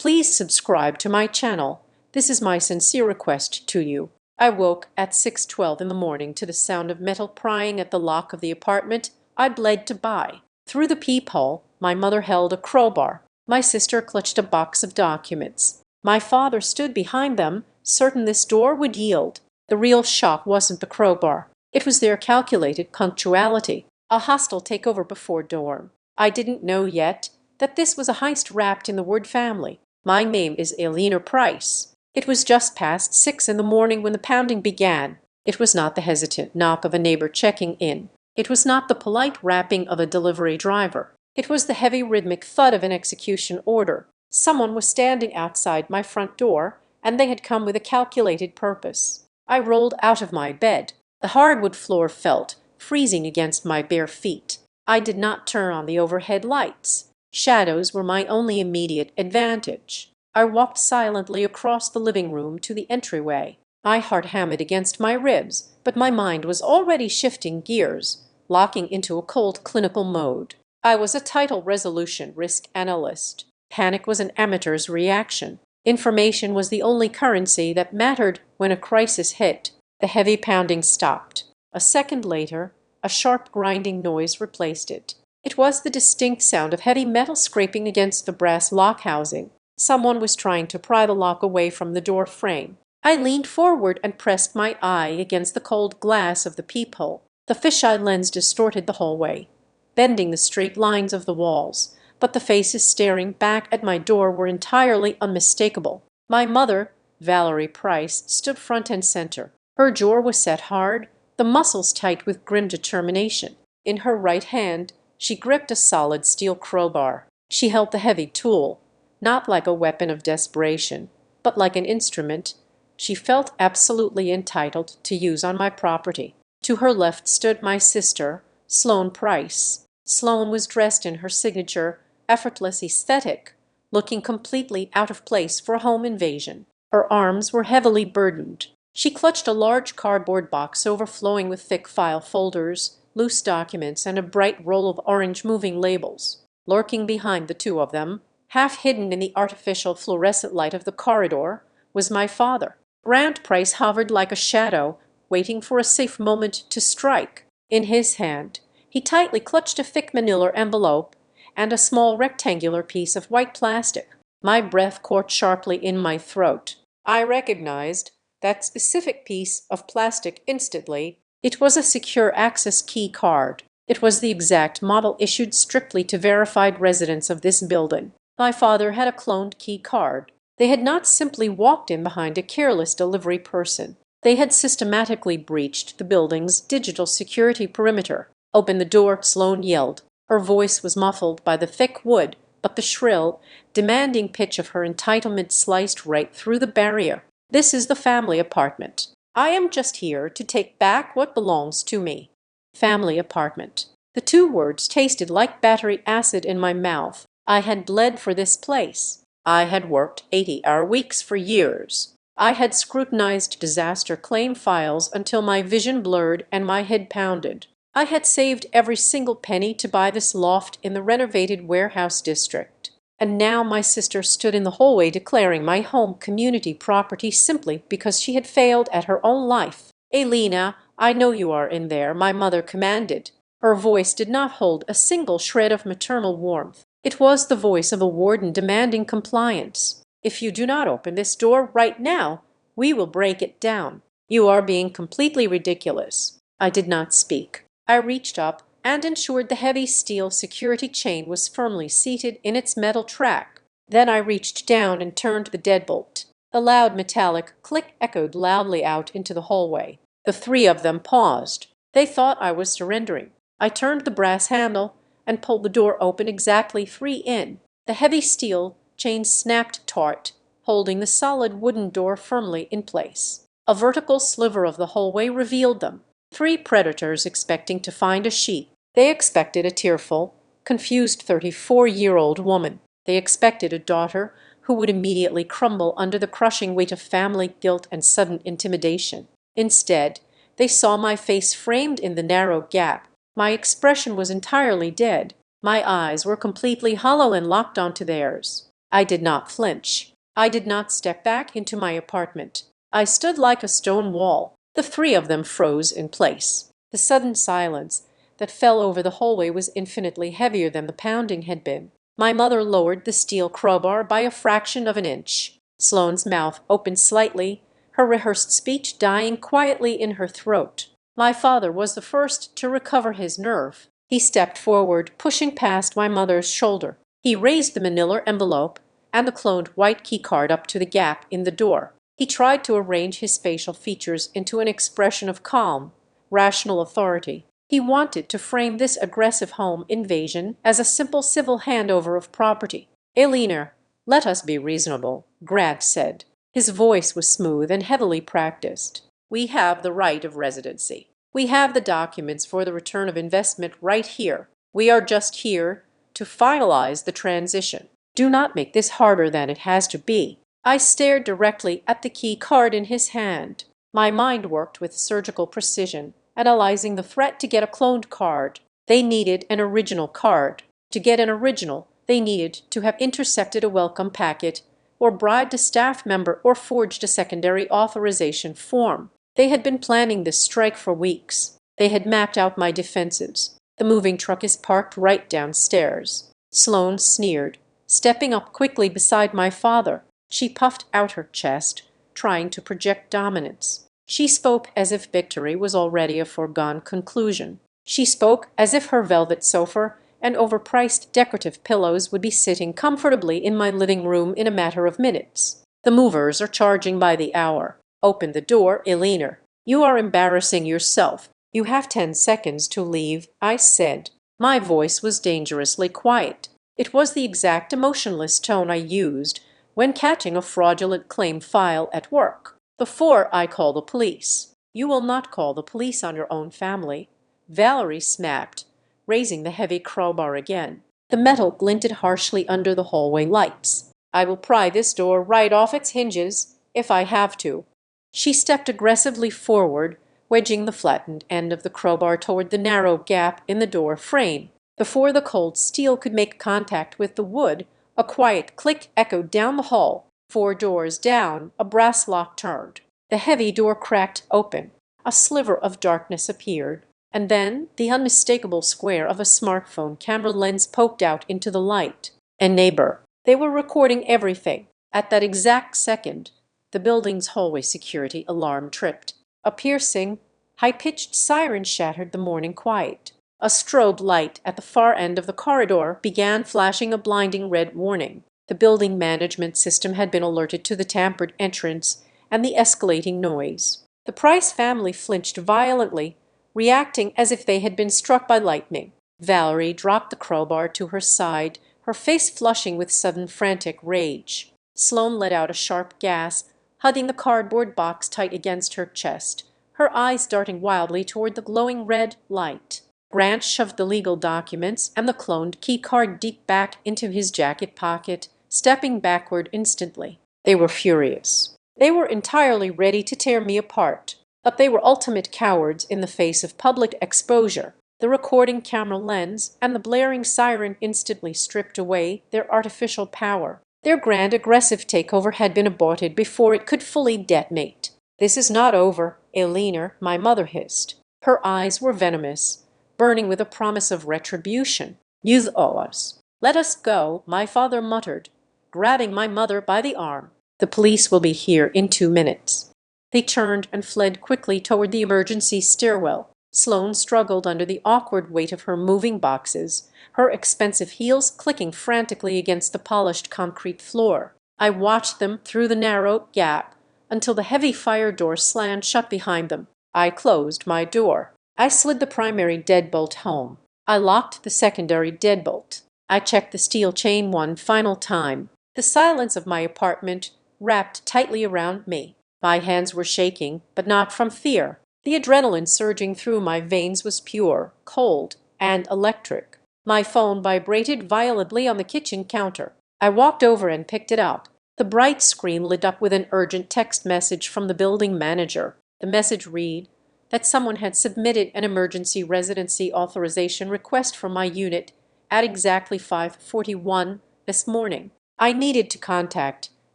Please subscribe to my channel. This is my sincere request to you. I woke at 6:12 in the morning to the sound of metal prying at the lock of the apartment I bled to buy. Through the peephole, my mother held a crowbar. My sister clutched a box of documents. My father stood behind them, certain this door would yield. The real shock wasn't the crowbar. It was their calculated punctuality, a hostile takeover before dawn. I didn't know yet that this was a heist wrapped in the word family. My name is Elena Price. It was just past 6 in the morning when the pounding began. It was not the hesitant knock of a neighbor checking in. It was not the polite rapping of a delivery driver. It was the heavy rhythmic thud of an execution order. Someone was standing outside my front door, and they had come with a calculated purpose. I rolled out of my bed. The hardwood floor felt freezing against my bare feet. I did not turn on the overhead lights. Shadows were my only immediate advantage. I walked silently across the living room to the entryway. My heart hammered against my ribs, but my mind was already shifting gears, locking into a cold clinical mode. I was a title resolution risk analyst. Panic was an amateur's reaction. Information was the only currency that mattered when a crisis hit. The heavy pounding stopped. A second later, a sharp grinding noise replaced it. It was the distinct sound of heavy metal scraping against the brass lock housing. Someone was trying to pry the lock away from the door frame. I leaned forward and pressed my eye against the cold glass of the peephole. The fisheye lens distorted the hallway, bending the straight lines of the walls, but the faces staring back at my door were entirely unmistakable. My mother, Valerie Price, stood front and center. Her jaw was set hard, the muscles tight with grim determination. In her right hand, she gripped a solid steel crowbar. She held the heavy tool, not like a weapon of desperation, but like an instrument she felt absolutely entitled to use on my property. To her left stood my sister, Sloane Price. Sloane was dressed in her signature, effortless aesthetic, looking completely out of place for a home invasion. Her arms were heavily burdened. She clutched a large cardboard box overflowing with thick file folders, loose documents, and a bright roll of orange moving labels. Lurking behind the two of them, half hidden in the artificial fluorescent light of the corridor, was my father. Rand Price hovered like a shadow, waiting for a safe moment to strike. In his hand, he tightly clutched a thick manila envelope and a small rectangular piece of white plastic. My breath caught sharply in my throat. I recognized that specific piece of plastic instantly. It was a secure access key card. It was the exact model issued strictly to verified residents of this building. My father had a cloned key card. They had not simply walked in behind a careless delivery person. They had systematically breached the building's digital security perimeter. "Open the door," Sloane yelled. Her voice was muffled by the thick wood, but the shrill, demanding pitch of her entitlement sliced right through the barrier. "This is the family apartment. I am just here to take back what belongs to me." Family apartment. The two words tasted like battery acid in my mouth. I had bled for this place. I had worked 80-hour weeks for years. I had scrutinized disaster claim files until my vision blurred and my head pounded. I had saved every single penny to buy this loft in the renovated warehouse district. And now my sister stood in the hallway declaring my home community property simply because she had failed at her own life. "Elena, I know you are in there," my mother commanded. Her voice did not hold a single shred of maternal warmth. It was the voice of a warden demanding compliance. "If you do not open this door right now, we will break it down. You are being completely ridiculous." I did not speak. I reached up and ensured the heavy steel security chain was firmly seated in its metal track. Then I reached down and turned the deadbolt. The loud metallic click echoed loudly out into the hallway. The three of them paused. They thought I was surrendering. I turned the brass handle and pulled the door open exactly 3 in. The heavy steel chain snapped taut, holding the solid wooden door firmly in place. A vertical sliver of the hallway revealed them. 3 predators expecting to find a sheep. They expected a tearful, confused 34-year-old woman. They expected a daughter who would immediately crumble under the crushing weight of family guilt and sudden intimidation. Instead, they saw my face framed in the narrow gap. My expression was entirely dead. My eyes were completely hollow and locked onto theirs. I did not flinch. I did not step back into my apartment. I stood like a stone wall. The three of them froze in place. The sudden silence that fell over the hallway was infinitely heavier than the pounding had been. My mother lowered the steel crowbar by a fraction of an inch. Sloane's mouth opened slightly, her rehearsed speech dying quietly in her throat. My father was the first to recover his nerve. He stepped forward, pushing past my mother's shoulder. He raised the manila envelope and the cloned white keycard up to the gap in the door. He tried to arrange his facial features into an expression of calm, rational authority. He wanted to frame this aggressive home invasion as a simple civil handover of property. "Eleanor, let us be reasonable," Grant said. His voice was smooth and heavily practiced. "We have the right of residency. We have the documents for the return of investment right here. We are just here to finalize the transition. Do not make this harder than it has to be." I stared directly at the key card in his hand. My mind worked with surgical precision, analyzing the threat to get a cloned card. They needed an original card. To get an original, they needed to have intercepted a welcome packet, or bribed a staff member, or forged a secondary authorization form. They had been planning this strike for weeks. They had mapped out my defenses. "The moving truck is parked right downstairs." Sloane sneered, stepping up quickly beside my father. She puffed out her chest, trying to project dominance. She spoke as if victory was already a foregone conclusion. She spoke as if her velvet sofa and overpriced decorative pillows would be sitting comfortably in my living room in a matter of minutes. "The movers are charging by the hour. Open the door, Eleanor. You are embarrassing yourself. You have 10 seconds to leave," I said. My voice was dangerously quiet. It was the exact emotionless tone I used when catching a fraudulent claim file at work. "Before I call the police." "You will not call the police on your own family," Valerie snapped, raising the heavy crowbar again. The metal glinted harshly under the hallway lights. "I will pry this door right off its hinges, if I have to." She stepped aggressively forward, wedging the flattened end of the crowbar toward the narrow gap in the door frame. Before the cold steel could make contact with the wood, a quiet click echoed down the hall. 4 doors down, a brass lock turned. The heavy door cracked open. A sliver of darkness appeared, and then the unmistakable square of a smartphone camera lens poked out into the light. A neighbor. They were recording everything. At that exact second, the building's hallway security alarm tripped. A piercing, high-pitched siren shattered the morning quiet. A strobe light at the far end of the corridor began flashing a blinding red warning. The building management system had been alerted to the tampered entrance and the escalating noise. The Price family flinched violently, reacting as if they had been struck by lightning. Valerie dropped the crowbar to her side, her face flushing with sudden frantic rage. Sloane let out a sharp gasp, hugging the cardboard box tight against her chest, her eyes darting wildly toward the glowing red light. Grant shoved the legal documents and the cloned key card deep back into his jacket pocket, stepping backward instantly. They were furious. They were entirely ready to tear me apart. But they were ultimate cowards in the face of public exposure. The recording camera lens and the blaring siren instantly stripped away their artificial power. Their grand aggressive takeover had been aborted before it could fully detonate. "This is not over, Eleanor," my mother hissed. Her eyes were venomous, burning with a promise of retribution. "You owe us." "Let us go," my father muttered, grabbing my mother by the arm. "The police will be here in 2 minutes." They turned and fled quickly toward the emergency stairwell. Sloane struggled under the awkward weight of her moving boxes, her expensive heels clicking frantically against the polished concrete floor. I watched them through the narrow gap until the heavy fire door slammed shut behind them. I closed my door. I slid the primary deadbolt home. I locked the secondary deadbolt. I checked the steel chain one final time. The silence of my apartment wrapped tightly around me. My hands were shaking, but not from fear. The adrenaline surging through my veins was pure, cold, and electric. My phone vibrated violently on the kitchen counter. I walked over and picked it up. The bright screen lit up with an urgent text message from the building manager. The message read that someone had submitted an emergency residency authorization request for my unit at exactly 5:41 this morning. I needed to contact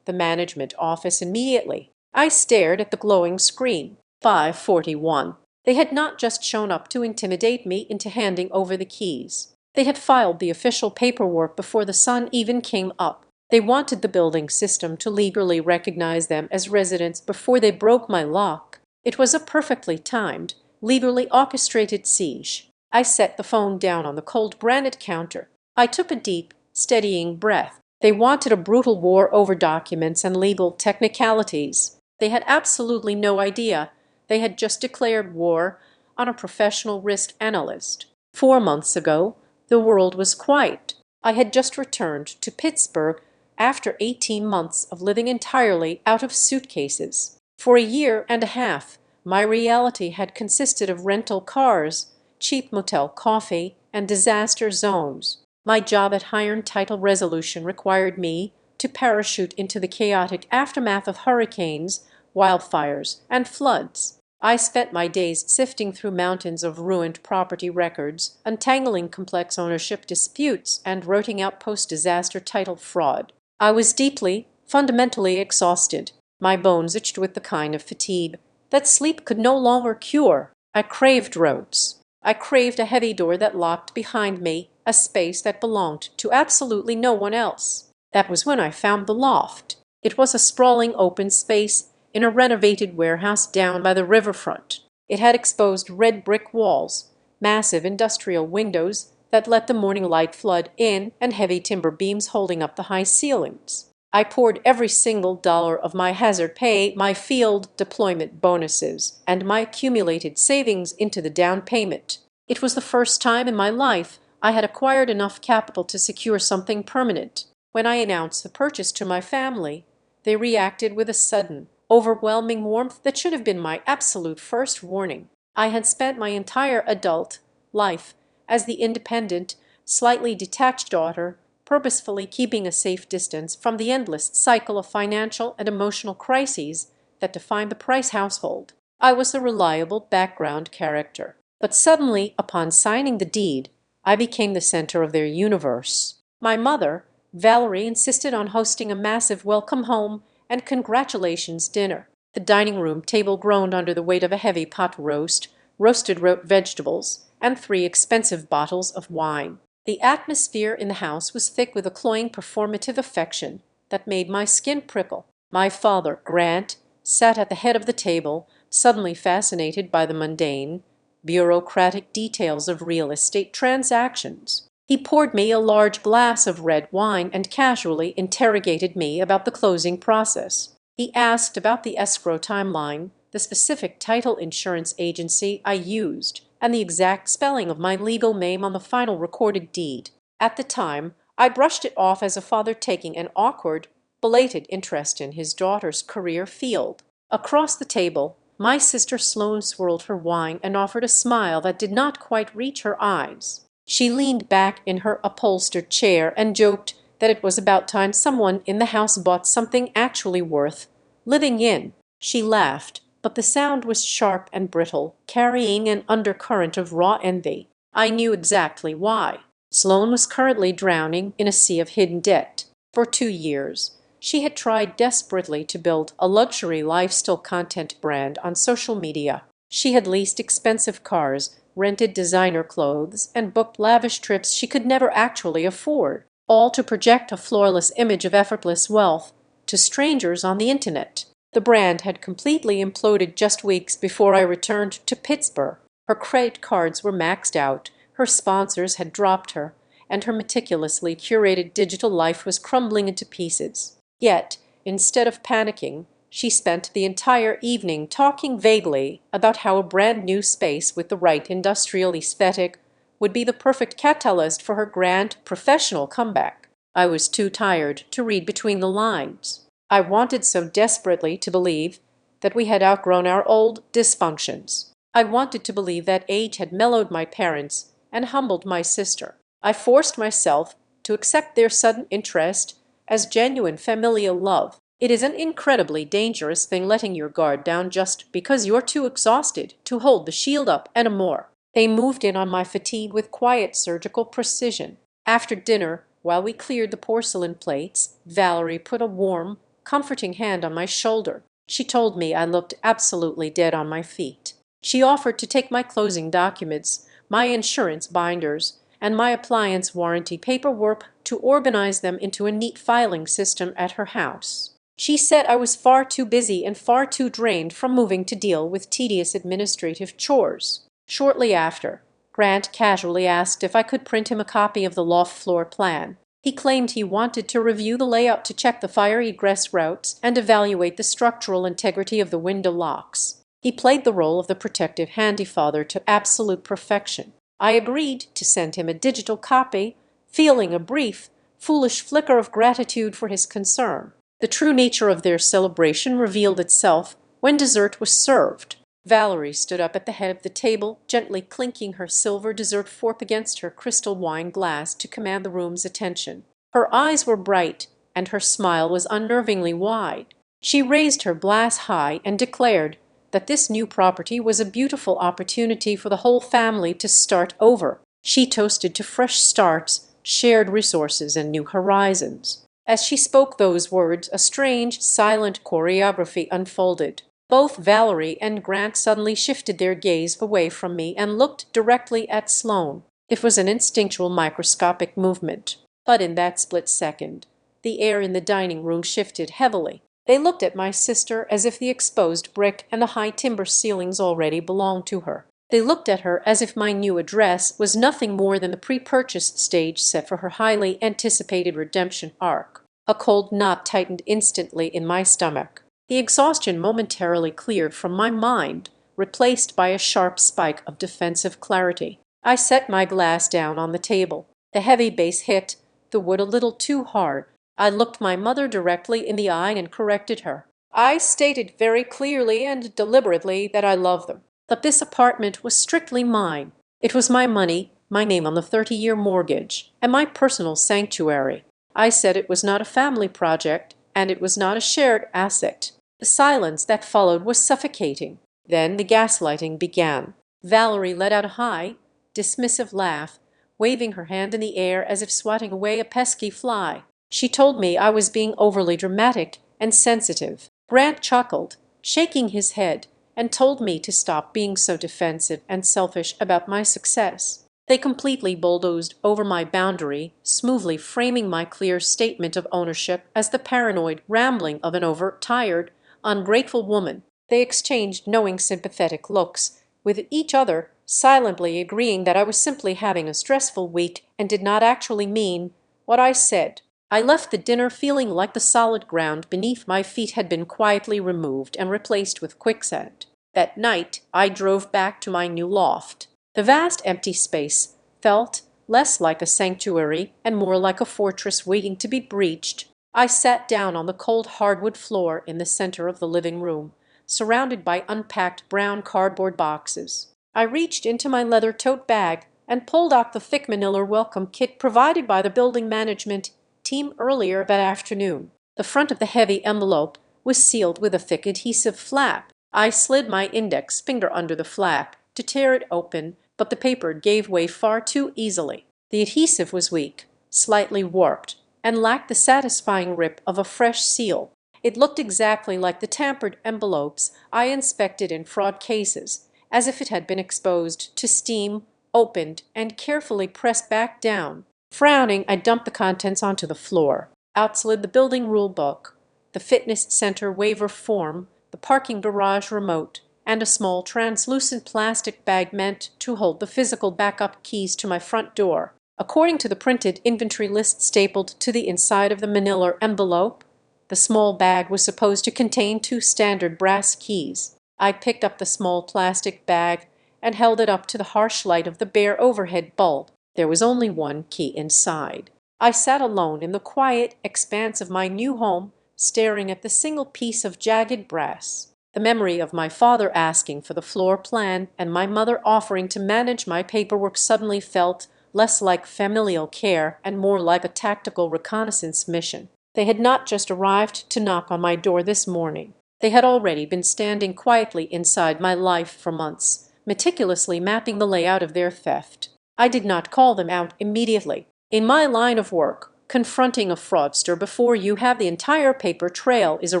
the management office immediately. I stared at the glowing screen. 5:41. They had not just shown up to intimidate me into handing over the keys. They had filed the official paperwork before the sun even came up. They wanted the building system to legally recognize them as residents before they broke my lock. It was a perfectly timed, legally orchestrated siege. I set the phone down on the cold granite counter. I took a deep, steadying breath. They wanted a brutal war over documents and legal technicalities. They had absolutely no idea they had just declared war on a professional risk analyst. 4 months ago, the world was quiet. I had just returned to Pittsburgh after 18 months of living entirely out of suitcases. For a year and a half, my reality had consisted of rental cars, cheap motel coffee, and disaster zones. My job at Iron Title Resolution required me to parachute into the chaotic aftermath of hurricanes, wildfires, and floods. I spent my days sifting through mountains of ruined property records, untangling complex ownership disputes, and rooting out post-disaster title fraud. I was deeply, fundamentally exhausted. My bones itched with the kind of fatigue that sleep could no longer cure. I craved roads. I craved a heavy door that locked behind me, a space that belonged to absolutely no one else. That was when I found the loft. It was a sprawling open space in a renovated warehouse down by the riverfront. It had exposed red brick walls, massive industrial windows that let the morning light flood in, and heavy timber beams holding up the high ceilings. I poured every single dollar of my hazard pay, my field deployment bonuses, and my accumulated savings into the down payment. It was the first time in my life I had acquired enough capital to secure something permanent. When I announced the purchase to my family, they reacted with a sudden, overwhelming warmth that should have been my absolute first warning. I had spent my entire adult life as the independent, slightly detached daughter, purposefully keeping a safe distance from the endless cycle of financial and emotional crises that defined the Price household. I was a reliable background character. But suddenly, upon signing the deed, I became the center of their universe. My mother, Valerie, insisted on hosting a massive welcome home and congratulations dinner. The dining room table groaned under the weight of a heavy pot roast, roasted vegetables, and 3 expensive bottles of wine. The atmosphere in the house was thick with a cloying performative affection that made my skin prickle. My father, Grant, sat at the head of the table, suddenly fascinated by the mundane, bureaucratic details of real estate transactions. He poured me a large glass of red wine and casually interrogated me about the closing process. He asked about the escrow timeline, the specific title insurance agency I used, and the exact spelling of my legal name on the final recorded deed. At the time, I brushed it off as a father taking an awkward, belated interest in his daughter's career field. Across the table, my sister Sloane swirled her wine and offered a smile that did not quite reach her eyes. She leaned back in her upholstered chair and joked that it was about time someone in the house bought something actually worth living in. She laughed, but the sound was sharp and brittle, carrying an undercurrent of raw envy. I knew exactly why. Sloane was currently drowning in a sea of hidden debt. For 2 years, she had tried desperately to build a luxury lifestyle content brand on social media. She had leased expensive cars, rented designer clothes, and booked lavish trips she could never actually afford, all to project a flawless image of effortless wealth to strangers on the internet. The brand had completely imploded just weeks before I returned to Pittsburgh. Her credit cards were maxed out, her sponsors had dropped her, and her meticulously curated digital life was crumbling into pieces. Yet, instead of panicking, she spent the entire evening talking vaguely about how a brand new space with the right industrial aesthetic would be the perfect catalyst for her grand professional comeback. I was too tired to read between the lines. I wanted so desperately to believe that we had outgrown our old dysfunctions. I wanted to believe that age had mellowed my parents and humbled my sister. I forced myself to accept their sudden interest as genuine familial love. It is an incredibly dangerous thing letting your guard down just because you're too exhausted to hold the shield up anymore. They moved in on my fatigue with quiet surgical precision. After dinner, While we cleared the porcelain plates, Valerie put a warm, comforting hand on my shoulder. She told me I looked absolutely dead on my feet. She offered to take my closing documents, my insurance binders, and my appliance warranty paperwork to organize them into a neat filing system at her house. She said I was far too busy and far too drained from moving to deal with tedious administrative chores. Shortly after, Grant casually asked if I could print him a copy of the loft floor plan. He claimed he wanted to review the layout to check the fire egress routes and evaluate the structural integrity of the window locks. He played the role of the protective handyfather to absolute perfection. I agreed to send him a digital copy, feeling a brief, foolish flicker of gratitude for his concern. The true nature of their celebration revealed itself when dessert was served. Valerie stood up at the head of the table, gently clinking her silver dessert fork against her crystal wine glass to command the room's attention. Her eyes were bright, and her smile was unnervingly wide. She raised her glass high and declared that this new property was a beautiful opportunity for the whole family to start over. She toasted to fresh starts, shared resources, and new horizons. As she spoke those words, a strange, silent choreography unfolded. Both Valerie and Grant suddenly shifted their gaze away from me and looked directly at Sloane. It was an instinctual, microscopic movement. But in that split second, the air in the dining room shifted heavily. They looked at my sister as if the exposed brick and the high timber ceilings already belonged to her. They looked at her as if my new address was nothing more than the pre-purchase stage set for her highly anticipated redemption arc. A cold knot tightened instantly in my stomach. The exhaustion momentarily cleared from my mind, replaced by a sharp spike of defensive clarity. I set my glass down on the table. The heavy bass hit the wood a little too hard. I looked my mother directly in the eye and corrected her. I stated very clearly and deliberately that I love them, that this apartment was strictly mine. It was my money, my name on the 30-year mortgage, and my personal sanctuary. I said it was not a family project, and it was not a shared asset. The silence that followed was suffocating. Then the gaslighting began. Valerie let out a high, dismissive laugh, waving her hand in the air as if swatting away a pesky fly. She told me I was being overly dramatic and sensitive. Grant chuckled, shaking his head, and told me to stop being so defensive and selfish about my success. They completely bulldozed over my boundary, smoothly framing my clear statement of ownership as the paranoid rambling of an overtired, ungrateful woman. They exchanged knowing, sympathetic looks with each other, silently agreeing that I was simply having a stressful week and did not actually mean what I said. I left the dinner feeling like the solid ground beneath my feet had been quietly removed and replaced with quicksand. That night I drove back to my new loft. The vast empty space felt less like a sanctuary and more like a fortress waiting to be breached. I sat down on the cold hardwood floor in the center of the living room, surrounded by unpacked brown cardboard boxes. I reached into my leather tote bag and pulled out the thick manila welcome kit provided by the building management team earlier that afternoon. The front of the heavy envelope was sealed with a thick adhesive flap. I slid my index finger under the flap to tear it open, but the paper gave way far too easily. The adhesive was weak, slightly warped, and lacked the satisfying rip of a fresh seal. It looked exactly like the tampered envelopes I inspected in fraud cases, as if it had been exposed to steam, opened, and carefully pressed back down. Frowning, I dumped the contents onto the floor. Out slid the building rule book, the fitness center waiver form, the parking garage remote, and a small translucent plastic bag meant to hold the physical backup keys to my front door. According to the printed inventory list stapled to the inside of the manila envelope, the small bag was supposed to contain 2 standard brass keys. I picked up the small plastic bag and held it up to the harsh light of the bare overhead bulb. There was only 1 key inside. I sat alone in the quiet expanse of my new home, staring at the single piece of jagged brass. The memory of my father asking for the floor plan and my mother offering to manage my paperwork suddenly felt less like familial care and more like a tactical reconnaissance mission. They had not just arrived to knock on my door this morning. They had already been standing quietly inside my life for months, meticulously mapping the layout of their theft. I did not call them out immediately. In my line of work, Confronting a fraudster before you have the entire paper trail is a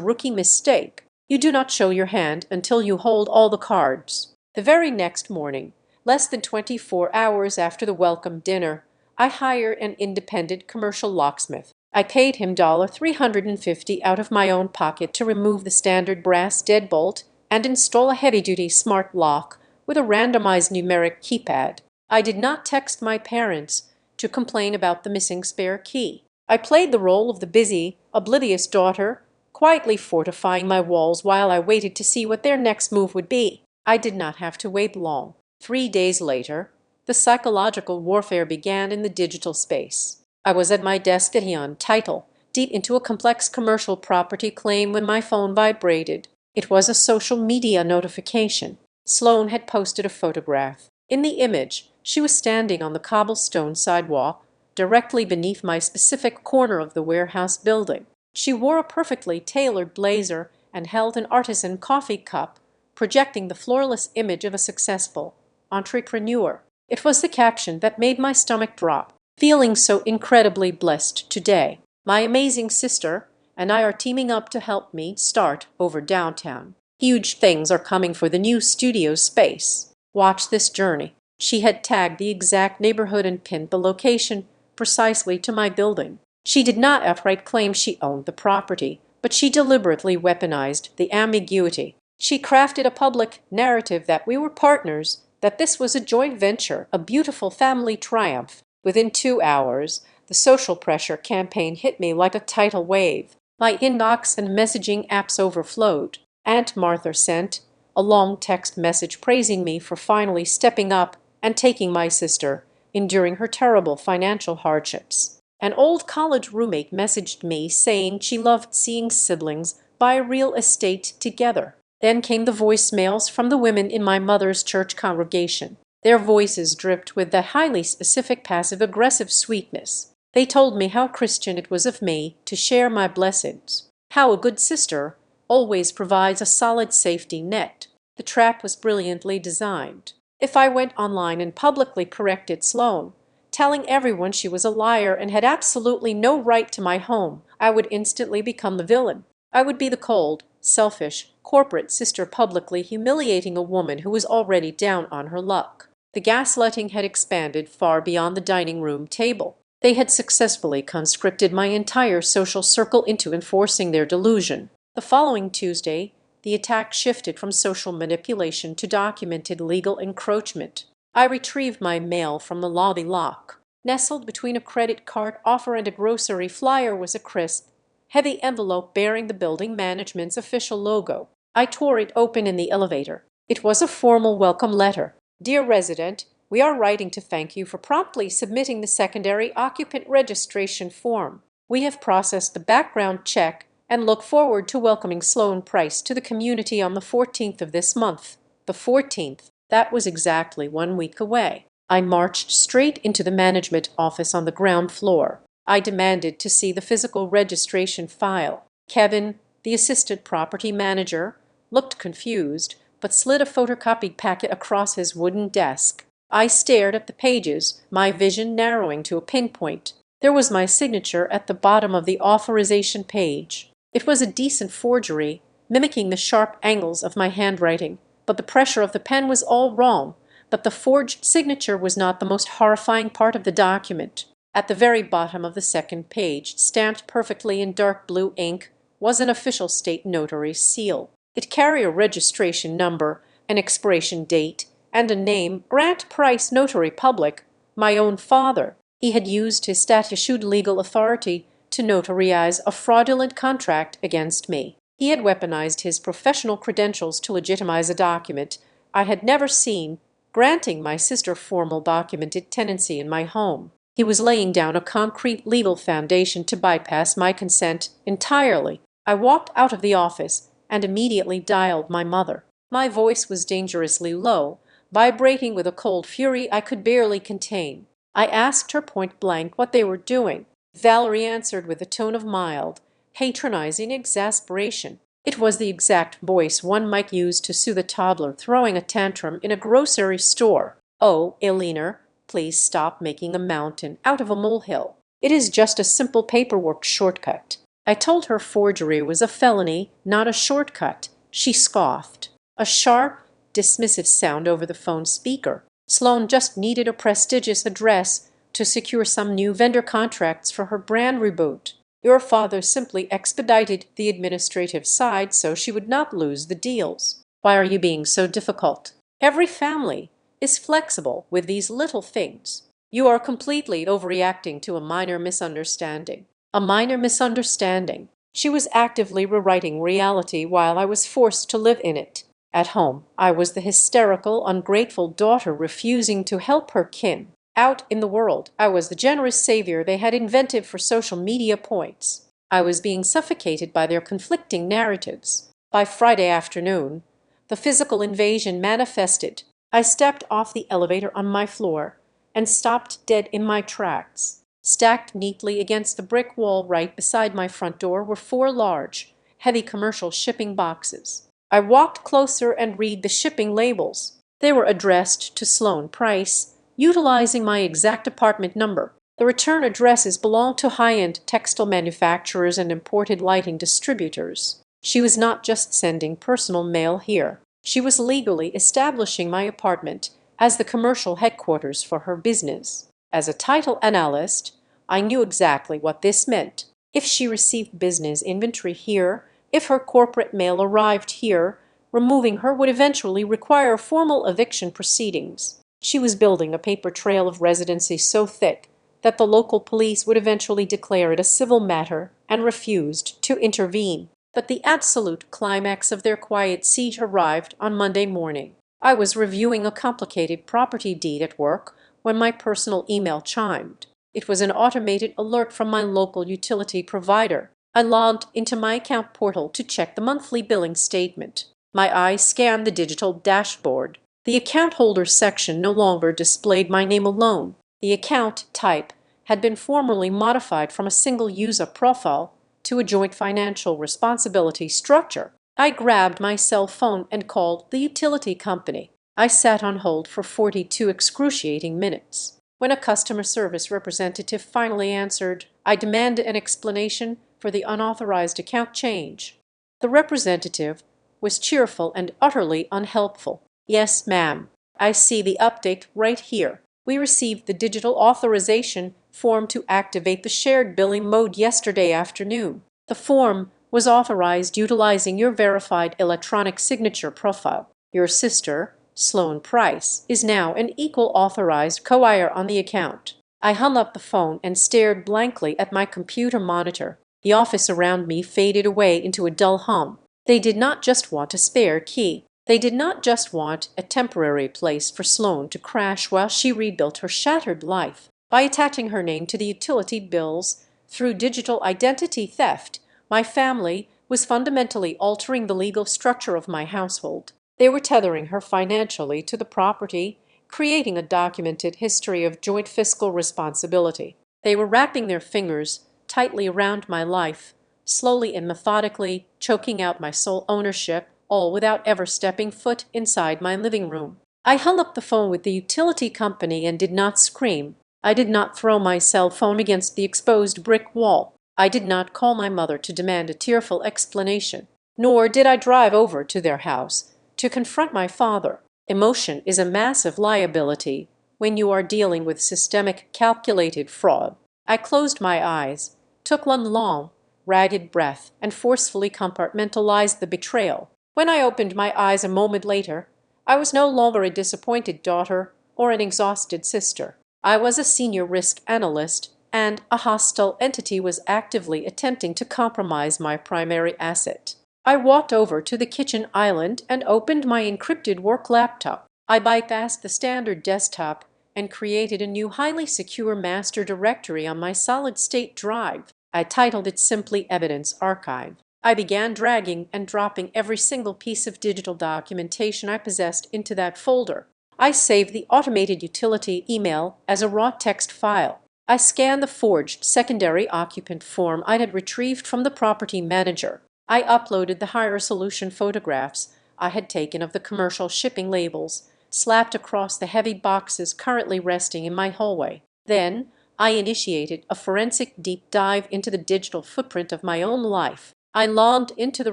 rookie mistake. You do not show your hand until you hold all the cards. The very next morning, less than 24 hours after the welcome dinner, I hired an independent commercial locksmith. I paid him $350 out of my own pocket to remove the standard brass deadbolt and install a heavy-duty smart lock with a randomized numeric keypad. I did not text my parents to complain about the missing spare key. I played the role of the busy, oblivious daughter, quietly fortifying my walls while I waited to see what their next move would be. I did not have to wait long. 3 days later, the psychological warfare began in the digital space. I was at my desk on title, deep into a complex commercial property claim when my phone vibrated. It was a social media notification. Sloan had posted a photograph. In the image, she was standing on the cobblestone sidewalk, directly beneath my specific corner of the warehouse building. She wore a perfectly tailored blazer and held an artisan coffee cup, projecting the flawless image of a successful entrepreneur. It was the caption that made my stomach drop. Feeling so incredibly blessed today. My amazing sister and I are teaming up to help me start over downtown. Huge things are coming for the new studio space. Watch this journey. She had tagged the exact neighborhood and pinned the location precisely to my building. She did not outright claim she owned the property, but she deliberately weaponized the ambiguity. She crafted a public narrative that we were partners, that this was a joint venture, a beautiful family triumph. Within 2 hours, the social pressure campaign hit me like a tidal wave. My inbox and messaging apps overflowed. Aunt Martha sent a long text message praising me for finally stepping up and taking my sister, enduring her terrible financial hardships. An old college roommate messaged me saying she loved seeing siblings buy real estate together. Then came the voicemails from the women in my mother's church congregation. Their voices dripped with that highly specific passive-aggressive sweetness. They told me how Christian it was of me to share my blessings, how a good sister always provides a solid safety net. The trap was brilliantly designed. If I went online and publicly corrected Sloan, telling everyone she was a liar and had absolutely no right to my home, I would instantly become the villain. I would be the cold, selfish, corporate sister publicly humiliating a woman who was already down on her luck. The gaslighting had expanded far beyond the dining room table. They had successfully conscripted my entire social circle into enforcing their delusion. The following Tuesday, the attack shifted from social manipulation to documented legal encroachment. I retrieved my mail from the lobby lock. Nestled between a credit card offer and a grocery flyer was a crisp, heavy envelope bearing the building management's official logo. I tore it open in the elevator. It was a formal welcome letter. Dear resident, we are writing to thank you for promptly submitting the secondary occupant registration form. We have processed the background check and look forward to welcoming Sloan Price to the community on the 14th of this month. The 14th. That was exactly 1 week away. I marched straight into the management office on the ground floor. I demanded to see the physical registration file. Kevin, the assistant property manager, looked confused, but slid a photocopied packet across his wooden desk. I stared at the pages, my vision narrowing to a pinpoint. There was my signature at the bottom of the authorization page. It was a decent forgery, mimicking the sharp angles of my handwriting, but the pressure of the pen was all wrong. But the forged signature was not the most horrifying part of the document. At the very bottom of the second page, stamped perfectly in dark blue ink, was an official state notary seal. It carried a registration number, an expiration date, and a name, Grant Price Notary Public, my own father. He had used his statute legal authority to notarize a fraudulent contract against me. He had weaponized his professional credentials to legitimize a document I had never seen, granting my sister formal documented tenancy in my home. He was laying down a concrete legal foundation to bypass my consent entirely. I walked out of the office and immediately dialed my mother. My voice was dangerously low, vibrating with a cold fury I could barely contain. I asked her point blank what they were doing. Valerie answered with a tone of mild, patronizing exasperation. It was the exact voice one might use to soothe a toddler throwing a tantrum in a grocery store. "Oh, Eleanor, please stop making a mountain out of a molehill. It is just a simple paperwork shortcut." I told her forgery was a felony, not a shortcut. She scoffed. A sharp, dismissive sound over the phone speaker. Sloan just needed a prestigious address to secure some new vendor contracts for her brand reboot. Your father simply expedited the administrative side so she would not lose the deals. Why are you being so difficult? Every family is flexible with these little things. You are completely overreacting to a minor misunderstanding. A minor misunderstanding. She was actively rewriting reality while I was forced to live in it. At home, I was the hysterical, ungrateful daughter refusing to help her kin. Out in the world, I was the generous savior they had invented for social media points. I was being suffocated by their conflicting narratives. By Friday afternoon, the physical invasion manifested. I stepped off the elevator on my floor and stopped dead in my tracks. Stacked neatly against the brick wall right beside my front door were 4 large, heavy commercial shipping boxes. I walked closer and read the shipping labels. They were addressed to Sloan Price, utilizing my exact apartment number. The return addresses belonged to high-end textile manufacturers and imported lighting distributors. She was not just sending personal mail here. She was legally establishing my apartment as the commercial headquarters for her business. As a title analyst, I knew exactly what this meant. If she received business inventory here, if her corporate mail arrived here, removing her would eventually require formal eviction proceedings. She was building a paper trail of residency so thick that the local police would eventually declare it a civil matter and refused to intervene. But the absolute climax of their quiet siege arrived on Monday morning. I was reviewing a complicated property deed at work when my personal email chimed. It was an automated alert from my local utility provider. I logged into my account portal to check the monthly billing statement. My eyes scanned the digital dashboard. The account holder section no longer displayed my name alone. The account type had been formally modified from a single user profile to a joint financial responsibility structure. I grabbed my cell phone and called the utility company. I sat on hold for 42 excruciating minutes. When a customer service representative finally answered, I demanded an explanation for the unauthorized account change. The representative was cheerful and utterly unhelpful. "Yes, ma'am. I see the update right here. We received the digital authorization form to activate the shared billing mode yesterday afternoon. The form was authorized utilizing your verified electronic signature profile. Your sister, Sloan Price, is now an equal authorized co-buyer on the account." I hung up the phone and stared blankly at my computer monitor. The office around me faded away into a dull hum. They did not just want a spare key. They did not just want a temporary place for Sloan to crash while she rebuilt her shattered life. By attaching her name to the utility bills through digital identity theft, my family was fundamentally altering the legal structure of my household. They were tethering her financially to the property, creating a documented history of joint fiscal responsibility. They were wrapping their fingers tightly around my life, slowly and methodically choking out my sole ownership, all without ever stepping foot inside my living room. I hung up the phone with the utility company and did not scream. I did not throw my cell phone against the exposed brick wall. I did not call my mother to demand a tearful explanation. Nor did I drive over to their house to confront my father. Emotion is a massive liability when you are dealing with systemic, calculated fraud. I closed my eyes, took one long, ragged breath, and forcefully compartmentalized the betrayal. When I opened my eyes a moment later, I was no longer a disappointed daughter or an exhausted sister. I was a senior risk analyst, and a hostile entity was actively attempting to compromise my primary asset. I walked over to the kitchen island and opened my encrypted work laptop. I bypassed the standard desktop and created a new highly secure master directory on my solid-state drive. I titled it simply Evidence Archive. I began dragging and dropping every single piece of digital documentation I possessed into that folder. I saved the automated utility email as a raw text file. I scanned the forged secondary occupant form I had retrieved from the property manager. I uploaded the higher resolution photographs I had taken of the commercial shipping labels, slapped across the heavy boxes currently resting in my hallway. Then I initiated a forensic deep dive into the digital footprint of my own life. I logged into the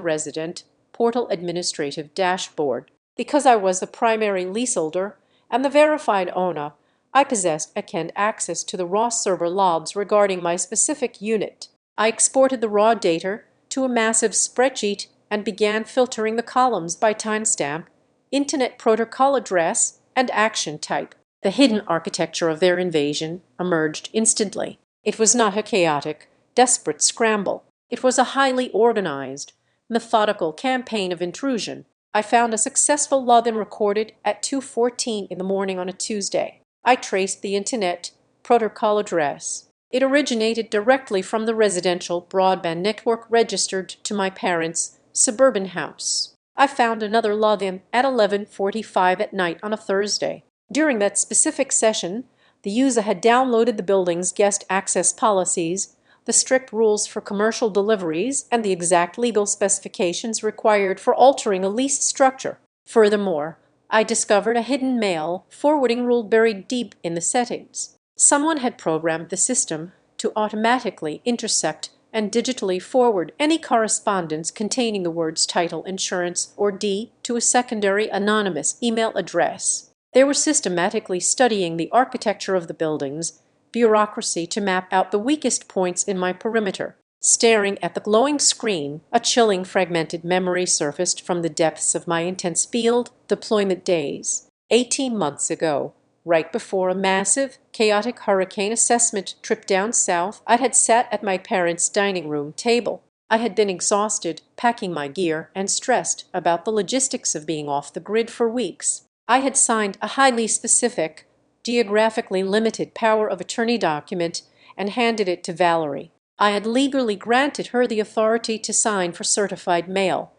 resident portal administrative dashboard. Because I was the primary leaseholder and the verified owner, I possessed access to the raw server logs regarding my specific unit. I exported the raw data to a massive spreadsheet and began filtering the columns by timestamp, internet protocol address, and action type. The hidden architecture of their invasion emerged instantly. It was not a chaotic, desperate scramble. It was a highly organized, methodical campaign of intrusion. I found a successful login recorded at 2:14 in the morning on a Tuesday. I traced the internet protocol address. It originated directly from the residential broadband network registered to my parents' suburban house. I found another login at 11:45 at night on a Thursday. During that specific session, the user had downloaded the building's guest access policies, the strict rules for commercial deliveries, and the exact legal specifications required for altering a leased structure. Furthermore, I discovered a hidden mail forwarding rule buried deep in the settings. Someone had programmed the system to automatically intercept and digitally forward any correspondence containing the words title, insurance, or D to a secondary anonymous email address. They were systematically studying the architecture of the buildings, bureaucracy to map out the weakest points in my perimeter. Staring at the glowing screen, a chilling fragmented memory surfaced from the depths of my intense field deployment days. 18 months ago, right before a massive, chaotic hurricane assessment trip down south, I had sat at my parents' dining room table. I had been exhausted, packing my gear, and stressed about the logistics of being off the grid for weeks. I had signed a highly specific, geographically limited power of attorney document and handed it to Valerie. I had legally granted her the authority to sign for certified mail,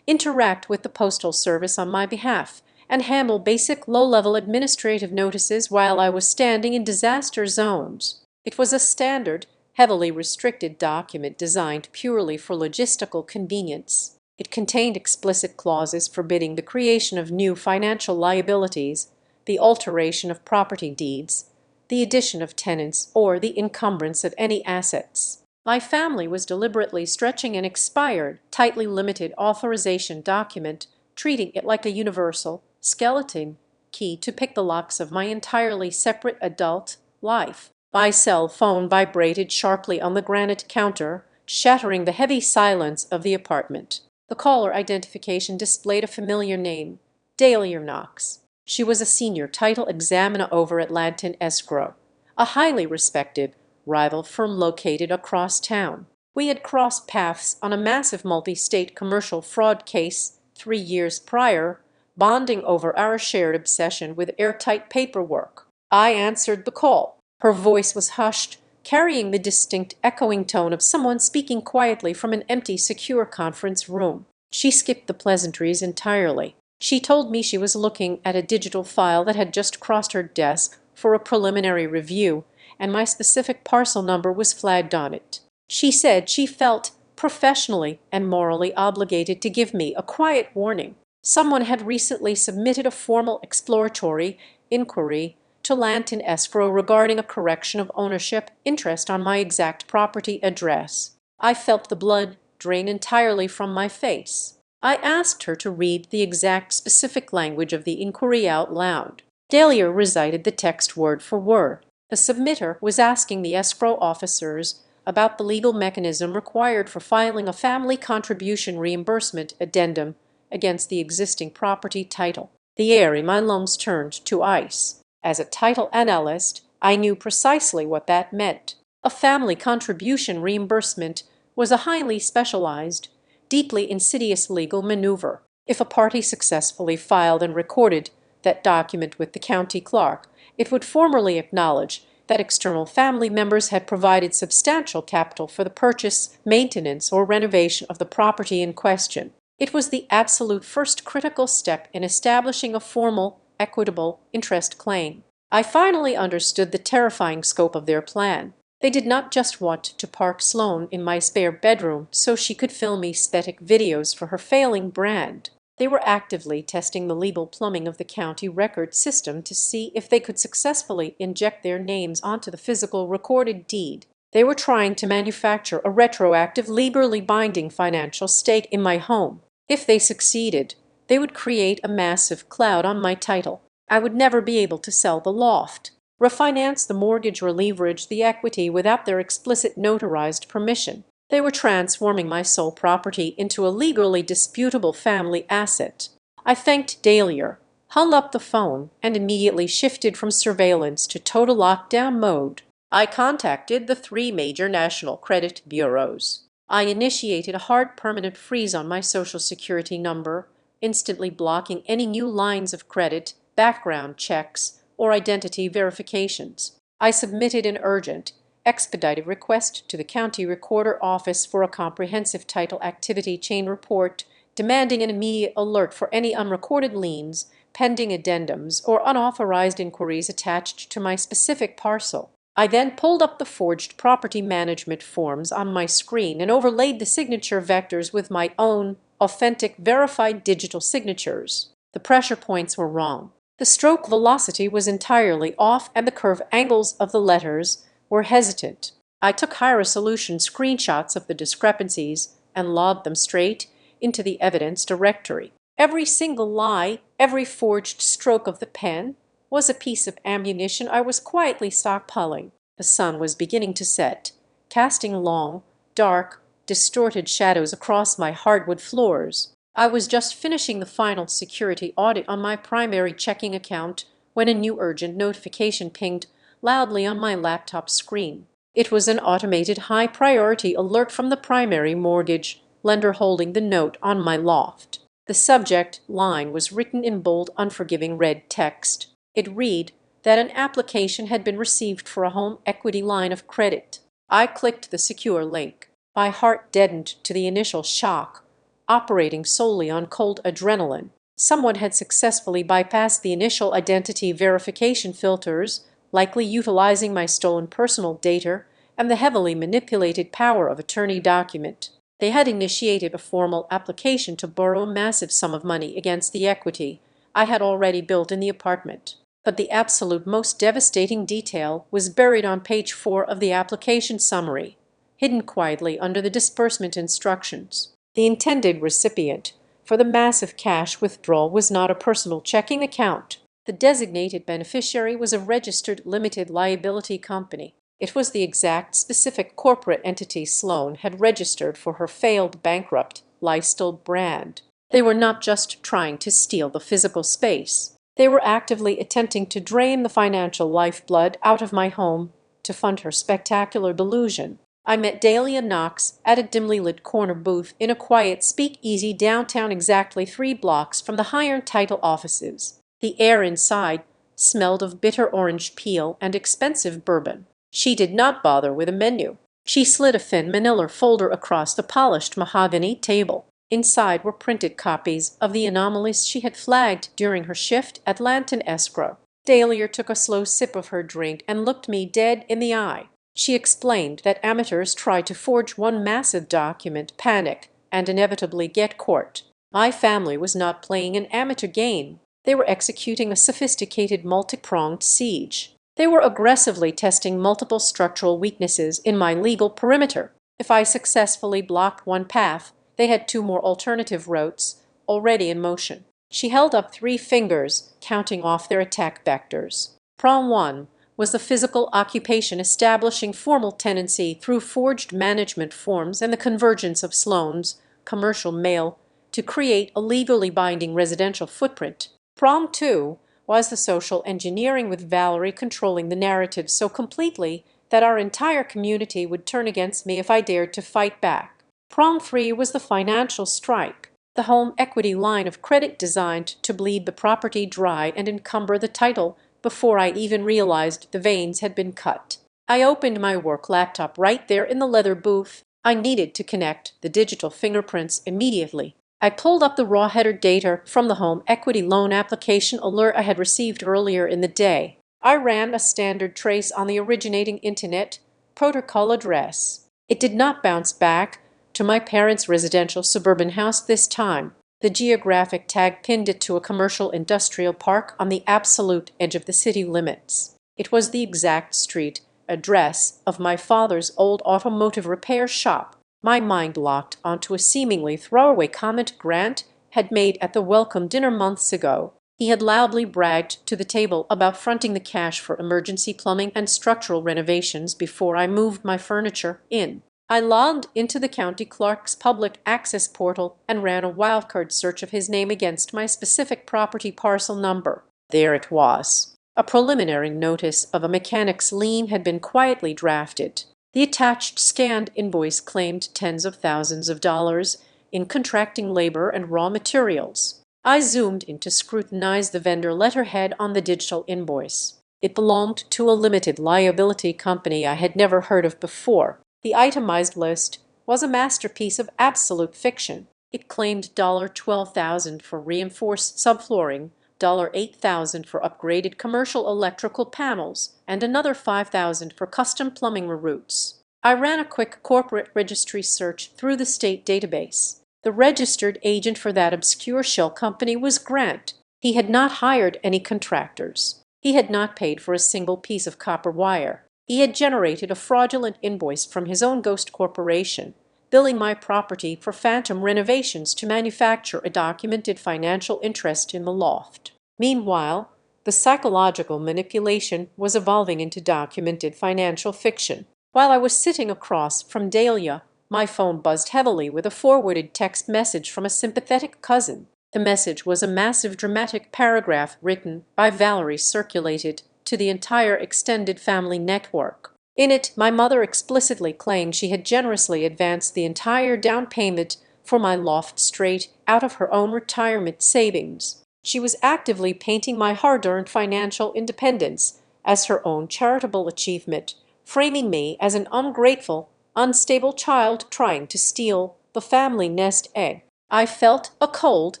interact with the Postal Service on my behalf, and handle basic low-level administrative notices while I was standing in disaster zones. It was a standard, heavily restricted document designed purely for logistical convenience. It contained explicit clauses forbidding the creation of new financial liabilities, the alteration of property deeds, the addition of tenants, or the encumbrance of any assets. My family was deliberately stretching an expired, tightly limited authorization document, treating it like a universal, skeleton key to pick the locks of my entirely separate adult life. My cell phone vibrated sharply on the granite counter, shattering the heavy silence of the apartment. The caller identification displayed a familiar name, Dahlia Knox. She was a senior title examiner over at Lanton Escrow, a highly respected rival firm located across town. We had crossed paths on a massive multi-state commercial fraud case 3 years prior, bonding over our shared obsession with airtight paperwork. I answered the call. Her voice was hushed, carrying the distinct echoing tone of someone speaking quietly from an empty, secure conference room. She skipped the pleasantries entirely. She told me she was looking at a digital file that had just crossed her desk for a preliminary review, and my specific parcel number was flagged on it. She said she felt professionally and morally obligated to give me a quiet warning. Someone had recently submitted a formal exploratory inquiry to Lanton Escrow regarding a correction of ownership interest on my exact property address. I felt the blood drain entirely from my face. I asked her to read the exact specific language of the inquiry out loud. Dahlia recited the text word for word. The submitter was asking the escrow officers about the legal mechanism required for filing a family contribution reimbursement addendum against the existing property title. The air in my lungs turned to ice. As a title analyst, I knew precisely what that meant. A family contribution reimbursement was a highly specialized, deeply insidious legal maneuver. If a party successfully filed and recorded that document with the county clerk, it would formally acknowledge that external family members had provided substantial capital for the purchase, maintenance, or renovation of the property in question. It was the absolute first critical step in establishing a formal, equitable interest claim. I finally understood the terrifying scope of their plan. They did not just want to park Sloan in my spare bedroom so she could film aesthetic videos for her failing brand. They were actively testing the legal plumbing of the county record system to see if they could successfully inject their names onto the physical recorded deed. They were trying to manufacture a retroactive, legally binding financial stake in my home. If they succeeded, they would create a massive cloud on my title. I would never be able to sell the loft, refinance the mortgage, or leverage the equity without their explicit notarized permission. They were transforming my sole property into a legally disputable family asset. I thanked Dahlia, hung up the phone, and immediately shifted from surveillance to total lockdown mode. I contacted the 3 major national credit bureaus. I initiated a hard permanent freeze on my Social Security number, instantly blocking any new lines of credit, background checks, or identity verifications. I submitted an urgent, expedited request to the county recorder office for a comprehensive title activity chain report, demanding an immediate alert for any unrecorded liens, pending addendums, or unauthorized inquiries attached to my specific parcel. I then pulled up the forged property management forms on my screen and overlaid the signature vectors with my own authentic, verified digital signatures. The pressure points were wrong. The stroke velocity was entirely off, and the curve angles of the letters were hesitant. I took high-resolution screenshots of the discrepancies and logged them straight into the evidence directory. Every single lie, every forged stroke of the pen, was a piece of ammunition I was quietly stockpiling. The sun was beginning to set, casting long, dark, distorted shadows across my hardwood floors. I was just finishing the final security audit on my primary checking account when a new urgent notification pinged loudly on my laptop screen. It was an automated high-priority alert from the primary mortgage lender holding the note on my loft. The subject line was written in bold, unforgiving red text. It read that an application had been received for a home equity line of credit. I clicked the secure link. My heart deadened to the initial shock, operating solely on cold adrenaline. Someone had successfully bypassed the initial identity verification filters, likely utilizing my stolen personal data and the heavily manipulated power of attorney document. They had initiated a formal application to borrow a massive sum of money against the equity I had already built in the apartment. But the absolute most devastating detail was buried on page 4 of the application summary, hidden quietly under the disbursement instructions. The intended recipient for the massive cash withdrawal was not a personal checking account. The designated beneficiary was a registered limited liability company. It was the exact specific corporate entity Sloan had registered for her failed bankrupt Lifestyle brand. They were not just trying to steal the physical space. They were actively attempting to drain the financial lifeblood out of my home to fund her spectacular delusion. I met Dahlia Knox at a dimly lit corner booth in a quiet speakeasy downtown, exactly 3 blocks from the higher title offices. The air inside smelled of bitter orange peel and expensive bourbon. She did not bother with a menu. She slid a thin manila folder across the polished mahogany table. Inside were printed copies of the anomalies she had flagged during her shift at Lanton Escrow. Dahlia took a slow sip of her drink and looked me dead in the eye. She explained that amateurs try to forge one massive document, panic, and inevitably get caught. My family was not playing an amateur game. They were executing a sophisticated multi-pronged siege. They were aggressively testing multiple structural weaknesses in my legal perimeter. If I successfully blocked one path, they had 2 more alternative routes already in motion. She held up 3 fingers, counting off their attack vectors. Prong 1 was the physical occupation, establishing formal tenancy through forged management forms and the convergence of Sloan's commercial mail to create a legally binding residential footprint. Prong 2 was the social engineering, with Valerie controlling the narrative so completely that our entire community would turn against me if I dared to fight back. Prong 3 was the financial strike, the home equity line of credit designed to bleed the property dry and encumber the title before I even realized the veins had been cut. I opened my work laptop right there in the leather booth. I needed to connect the digital fingerprints immediately. I pulled up the raw header data from the home equity loan application alert I had received earlier in the day. I ran a standard trace on the originating Internet protocol address. It did not bounce back to my parents' residential suburban house this time. The the geographic tag pinned it to a commercial industrial park on the absolute edge of the city limits. It was the exact street address of my father's old automotive repair shop. My mind locked onto a seemingly throwaway comment Grant had made at the welcome dinner months ago. He had loudly bragged to the table about fronting the cash for emergency plumbing and structural renovations before I moved my furniture in. I logged into the county clerk's public access portal and ran a wildcard search of his name against my specific property parcel number. There it was. A preliminary notice of a mechanic's lien had been quietly drafted. The attached scanned invoice claimed tens of thousands of dollars in contracting labor and raw materials. I zoomed in to scrutinize the vendor letterhead on the digital invoice. It belonged to a limited liability company I had never heard of before. The itemized list was a masterpiece of absolute fiction. It claimed $12,000 for reinforced subflooring, $8,000 for upgraded commercial electrical panels, and another $5,000 for custom plumbing reroutes. I ran a quick corporate registry search through the state database. The registered agent for that obscure shell company was Grant. He had not hired any contractors. He had not paid for a single piece of copper wire. He had generated a fraudulent invoice from his own ghost corporation, billing my property for phantom renovations to manufacture a documented financial interest in the loft. Meanwhile, the psychological manipulation was evolving into documented financial fiction. While I was sitting across from Dahlia, my phone buzzed heavily with a forwarded text message from a sympathetic cousin. The message was a massive dramatic paragraph written by Valerie circulated to the entire extended family network. In it, my mother explicitly claimed she had generously advanced the entire down payment for my loft straight out of her own retirement savings. She was actively painting my hard-earned financial independence as her own charitable achievement, framing me as an ungrateful, unstable child trying to steal the family nest egg. I felt a cold,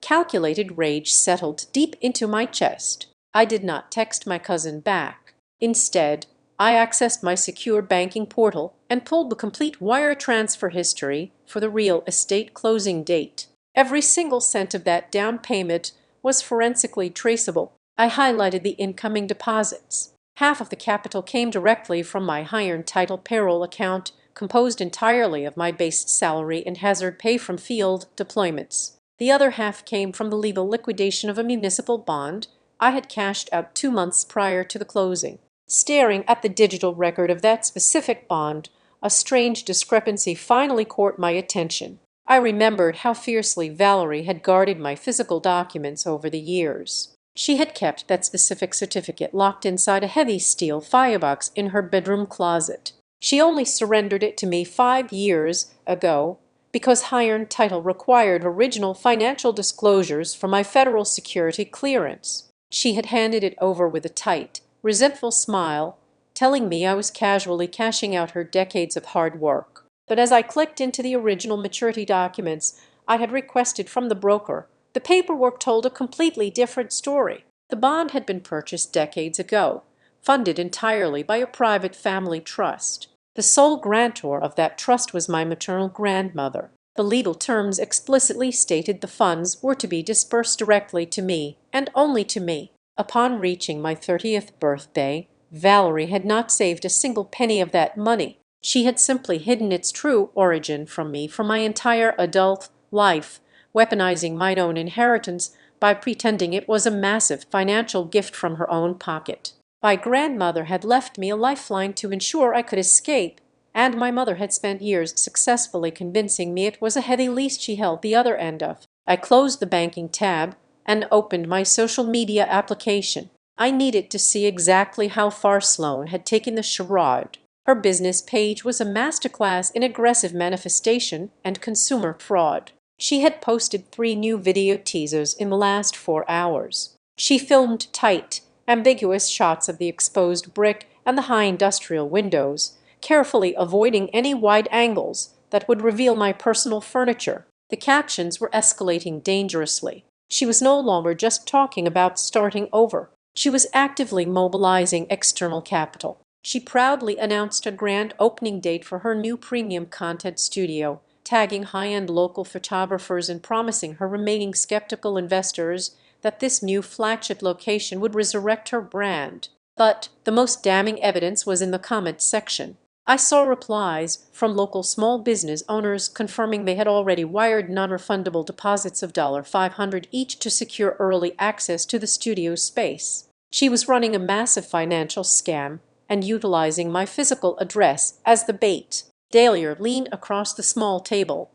calculated rage settled deep into my chest. I did not text my cousin back. Instead, I accessed my secure banking portal and pulled the complete wire transfer history for the real estate closing date. Every single cent of that down payment was forensically traceable. I highlighted the incoming deposits. Half of the capital came directly from my high-earned title payroll account, composed entirely of my base salary and hazard pay from field deployments. The other half came from the legal liquidation of a municipal bond I had cashed out 2 months prior to the closing. Staring at the digital record of that specific bond, a strange discrepancy finally caught my attention. I remembered how fiercely Valerie had guarded my physical documents over the years. She had kept that specific certificate locked inside a heavy steel firebox in her bedroom closet. She only surrendered it to me 5 years ago because high-earned title required original financial disclosures for my federal security clearance. She had handed it over with a tight, resentful smile, telling me I was casually cashing out her decades of hard work. But as I clicked into the original maturity documents I had requested from the broker, the paperwork told a completely different story. The bond had been purchased decades ago, funded entirely by a private family trust. The sole grantor of that trust was my maternal grandmother. The legal terms explicitly stated the funds were to be dispersed directly to me, and only to me. Upon reaching my 30th birthday, Valerie had not saved a single penny of that money. She had simply hidden its true origin from me for my entire adult life, weaponizing my own inheritance by pretending it was a massive financial gift from her own pocket. My grandmother had left me a lifeline to ensure I could escape, and my mother had spent years successfully convincing me it was a heavy lease she held the other end of. I closed the banking tab and opened my social media application. I needed to see exactly how far Sloan had taken the charade. Her business page was a masterclass in aggressive manifestation and consumer fraud. She had posted 3 new video teasers in the last 4 hours. She filmed tight, ambiguous shots of the exposed brick and the high industrial windows, carefully avoiding any wide angles that would reveal my personal furniture. The captions were escalating dangerously. She was no longer just talking about starting over. She was actively mobilizing external capital. She proudly announced a grand opening date for her new premium content studio, tagging high-end local photographers and promising her remaining skeptical investors that this new flagship location would resurrect her brand. But the most damning evidence was in the comments section. I saw replies from local small business owners confirming they had already wired non-refundable deposits of $500 each to secure early access to the studio space. She was running a massive financial scam and utilizing my physical address as the bait. Dahlia leaned across the small table,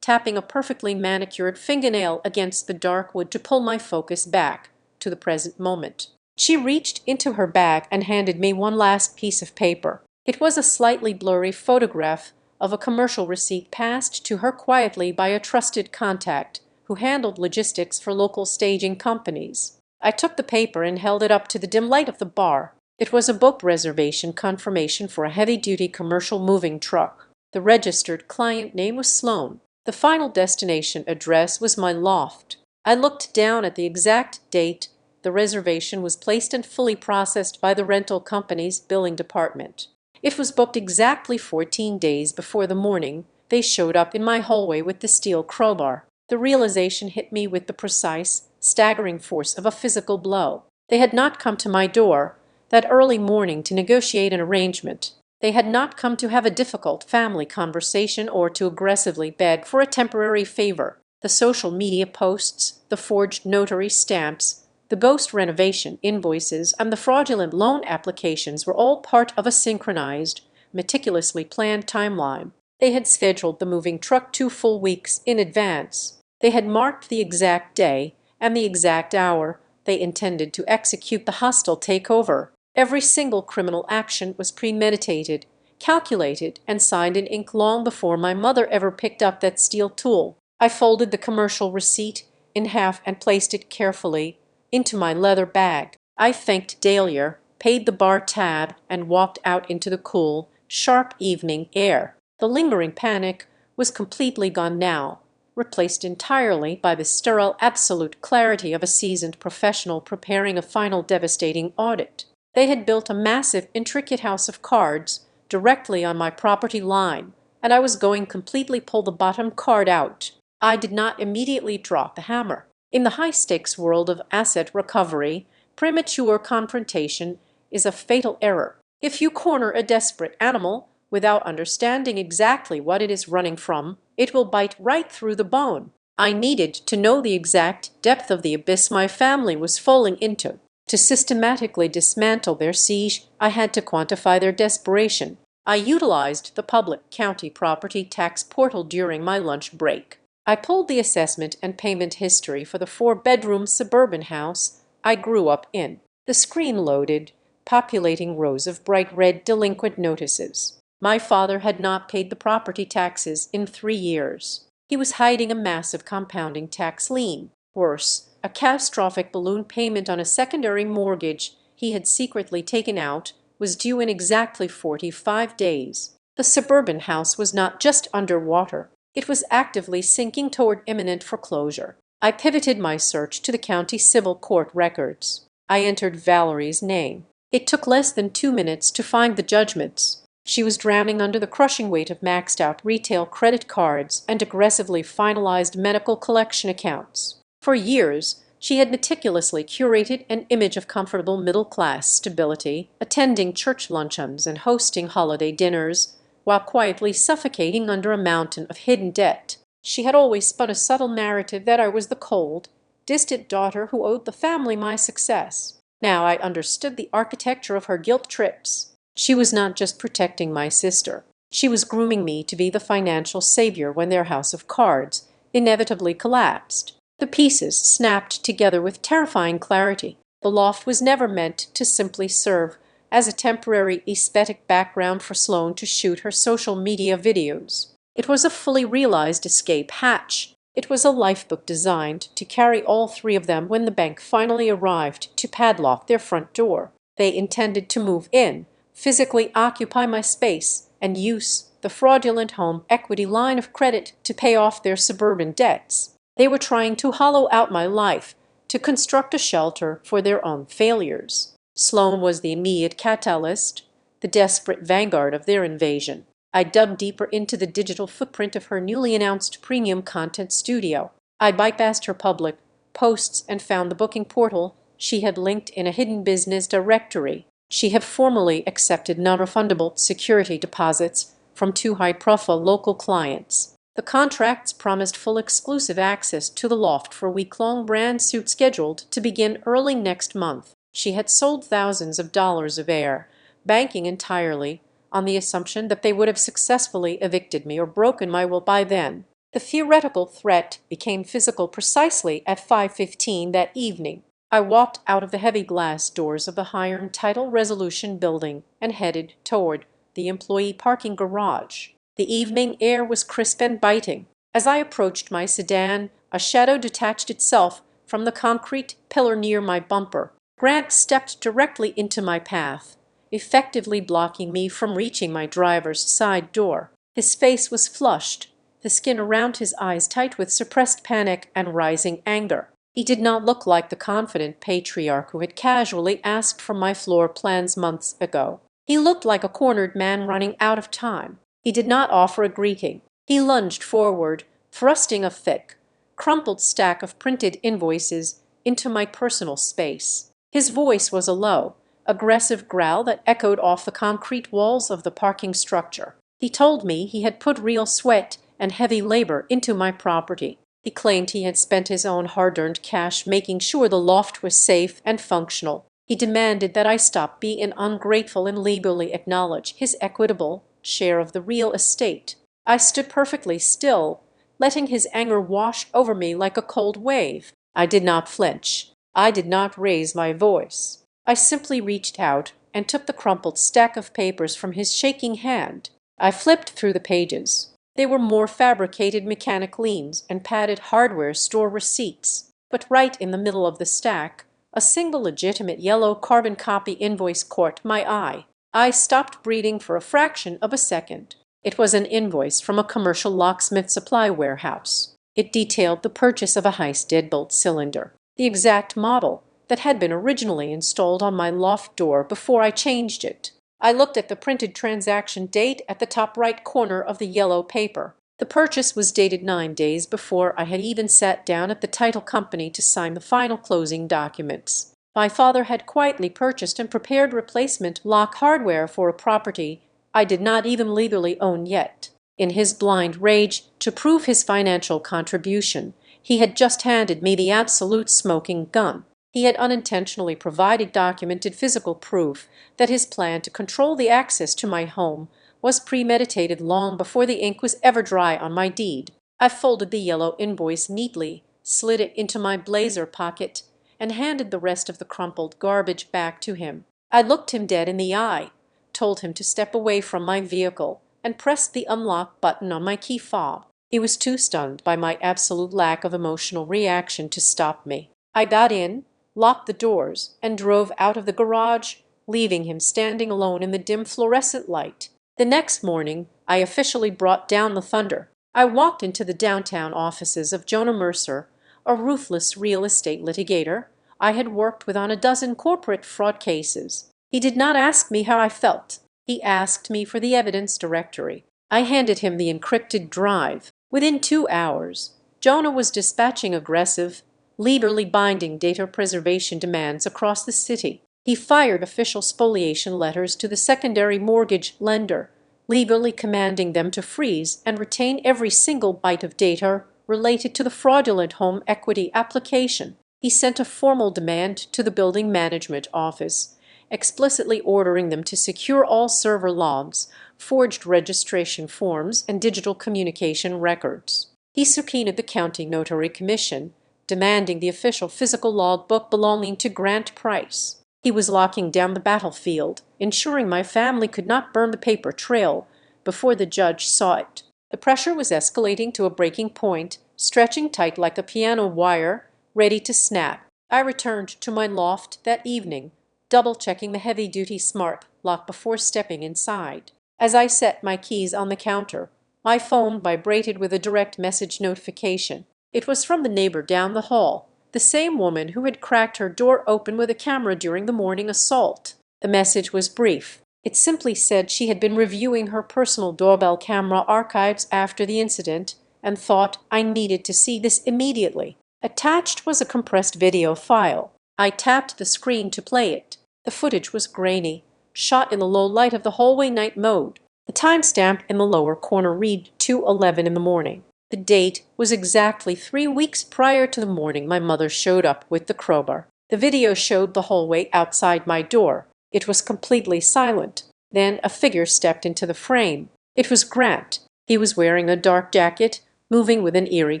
tapping a perfectly manicured fingernail against the dark wood to pull my focus back to the present moment. She reached into her bag and handed me one last piece of paper. It was a slightly blurry photograph of a commercial receipt passed to her quietly by a trusted contact who handled logistics for local staging companies. I took the paper and held it up to the dim light of the bar. It was a book reservation confirmation for a heavy-duty commercial moving truck. The registered client name was Sloan. The final destination address was my loft. I looked down at the exact date the reservation was placed and fully processed by the rental company's billing department. It was booked exactly 14 days before the morning they showed up in my hallway with the steel crowbar. The realization hit me with the precise, staggering force of a physical blow. They had not come to my door that early morning to negotiate an arrangement. They had not come to have a difficult family conversation or to aggressively beg for a temporary favor. The social media posts, the forged notary stamps, the ghost renovation invoices, and the fraudulent loan applications were all part of a synchronized, meticulously planned timeline. They had scheduled the moving truck 2 full weeks in advance. They had marked the exact day and the exact hour they intended to execute the hostile takeover. Every single criminal action was premeditated, calculated, and signed in ink long before my mother ever picked up that steel tool. I folded the commercial receipt in half and placed it carefully into my leather bag. I thanked Dahlia, paid the bar tab, and walked out into the cool, sharp evening air. The lingering panic was completely gone now, replaced entirely by the sterile absolute clarity of a seasoned professional preparing a final devastating audit. They had built a massive, intricate house of cards directly on my property line, and I was going completely pull the bottom card out. I did not immediately drop the hammer. In the high-stakes world of asset recovery, premature confrontation is a fatal error. If you corner a desperate animal without understanding exactly what it is running from, it will bite right through the bone. I needed to know the exact depth of the abyss my family was falling into. To systematically dismantle their siege, I had to quantify their desperation. I utilized the public county property tax portal during my lunch break. I pulled the assessment and payment history for the 4-bedroom suburban house I grew up in. The screen loaded, populating rows of bright red delinquent notices. My father had not paid the property taxes in 3 years. He was hiding a massive compounding tax lien. Worse, a catastrophic balloon payment on a secondary mortgage he had secretly taken out was due in exactly 45 days. The suburban house was not just underwater. It was actively sinking toward imminent foreclosure. I pivoted my search to the county civil court records. I entered Valerie's name. It took less than 2 minutes to find the judgments. She was drowning under the crushing weight of maxed-out retail credit cards and aggressively finalized medical collection accounts. For years, she had meticulously curated an image of comfortable middle-class stability, attending church luncheons and hosting holiday dinners, while quietly suffocating under a mountain of hidden debt. She had always spun a subtle narrative that I was the cold, distant daughter who owed the family my success. Now I understood the architecture of her guilt trips. She was not just protecting my sister. She was grooming me to be the financial savior when their house of cards inevitably collapsed. The pieces snapped together with terrifying clarity. The loft was never meant to simply serve as a temporary aesthetic background for Sloan to shoot her social media videos. It was a fully realized escape hatch. It was a lifebook designed to carry all 3 of them when the bank finally arrived to padlock their front door. They intended to move in, physically occupy my space, and use the fraudulent home equity line of credit to pay off their suburban debts. They were trying to hollow out my life, to construct a shelter for their own failures. Sloan was the immediate catalyst, the desperate vanguard of their invasion. I dug deeper into the digital footprint of her newly announced premium content studio. I bypassed her public posts and found the booking portal she had linked in a hidden business directory. She had formally accepted non-refundable security deposits from two high-profile local clients. The contracts promised full exclusive access to the loft for a week-long brand shoot scheduled to begin early next month. She had sold thousands of dollars of air, banking entirely on the assumption that they would have successfully evicted me or broken my will by then. The theoretical threat became physical precisely at 5:15 that evening. I walked out of the heavy glass doors of the high-end Title Resolution building and headed toward the employee parking garage. The evening air was crisp and biting. As I approached my sedan, a shadow detached itself from the concrete pillar near my bumper. Grant stepped directly into my path, effectively blocking me from reaching my driver's side door. His face was flushed, the skin around his eyes tight with suppressed panic and rising anger. He did not look like the confident patriarch who had casually asked for my floor plans months ago. He looked like a cornered man running out of time. He did not offer a greeting. He lunged forward, thrusting a thick, crumpled stack of printed invoices into my personal space. His voice was a low, aggressive growl that echoed off the concrete walls of the parking structure. He told me he had put real sweat and heavy labor into my property. He claimed he had spent his own hard-earned cash making sure the loft was safe and functional. He demanded that I stop being ungrateful and legally acknowledge his equitable share of the real estate. I stood perfectly still, letting his anger wash over me like a cold wave. I did not flinch. I did not raise my voice. I simply reached out and took the crumpled stack of papers from his shaking hand. I flipped through the pages. They were more fabricated mechanic liens and padded hardware store receipts. But right in the middle of the stack, a single legitimate yellow carbon copy invoice caught my eye. I stopped breathing for a fraction of a second. It was an invoice from a commercial locksmith supply warehouse. It detailed the purchase of a Heiss deadbolt cylinder, the exact model that had been originally installed on my loft door before I changed it. I looked at the printed transaction date at the top right corner of the yellow paper. The purchase was dated 9 days before I had even sat down at the title company to sign the final closing documents. My father had quietly purchased and prepared replacement lock hardware for a property I did not even legally own yet. In his blind rage to prove his financial contribution, he had just handed me the absolute smoking gun. He had unintentionally provided documented physical proof that his plan to control the access to my home was premeditated long before the ink was ever dry on my deed. I folded the yellow invoice neatly, slid it into my blazer pocket, and handed the rest of the crumpled garbage back to him. I looked him dead in the eye, told him to step away from my vehicle, and pressed the unlock button on my key fob. He was too stunned by my absolute lack of emotional reaction to stop me. I got in, locked the doors, and drove out of the garage, leaving him standing alone in the dim fluorescent light. The next morning, I officially brought down the thunder. I walked into the downtown offices of Jonah Mercer, a ruthless real estate litigator I had worked with on a dozen corporate fraud cases. He did not ask me how I felt. He asked me for the evidence directory. I handed him the encrypted drive. Within 2 hours, Jonah was dispatching aggressive, legally binding data preservation demands across the city. He fired official spoliation letters to the secondary mortgage lender, legally commanding them to freeze and retain every single byte of data related to the fraudulent home equity application. He sent a formal demand to the building management office, explicitly ordering them to secure all server logs, forged registration forms, and digital communication records. He subpoenaed the county notary commission, demanding the official physical logbook belonging to Grant Price. He was locking down the battlefield, ensuring my family could not burn the paper trail before the judge saw it. The pressure was escalating to a breaking point, stretching tight like a piano wire, ready to snap. I returned to my loft that evening, double-checking the heavy-duty smart lock before stepping inside. As I set my keys on the counter, my phone vibrated with a direct message notification. It was from the neighbor down the hall, the same woman who had cracked her door open with a camera during the morning assault. The message was brief. It simply said she had been reviewing her personal doorbell camera archives after the incident and thought I needed to see this immediately. Attached was a compressed video file. I tapped the screen to play it. The footage was grainy, shot in the low light of the hallway night mode. The timestamp in the lower corner read 2:11 in the morning. The date was exactly 3 weeks prior to the morning my mother showed up with the crowbar. The video showed the hallway outside my door. It was completely silent. Then a figure stepped into the frame. It was Grant. He was wearing a dark jacket, moving with an eerie,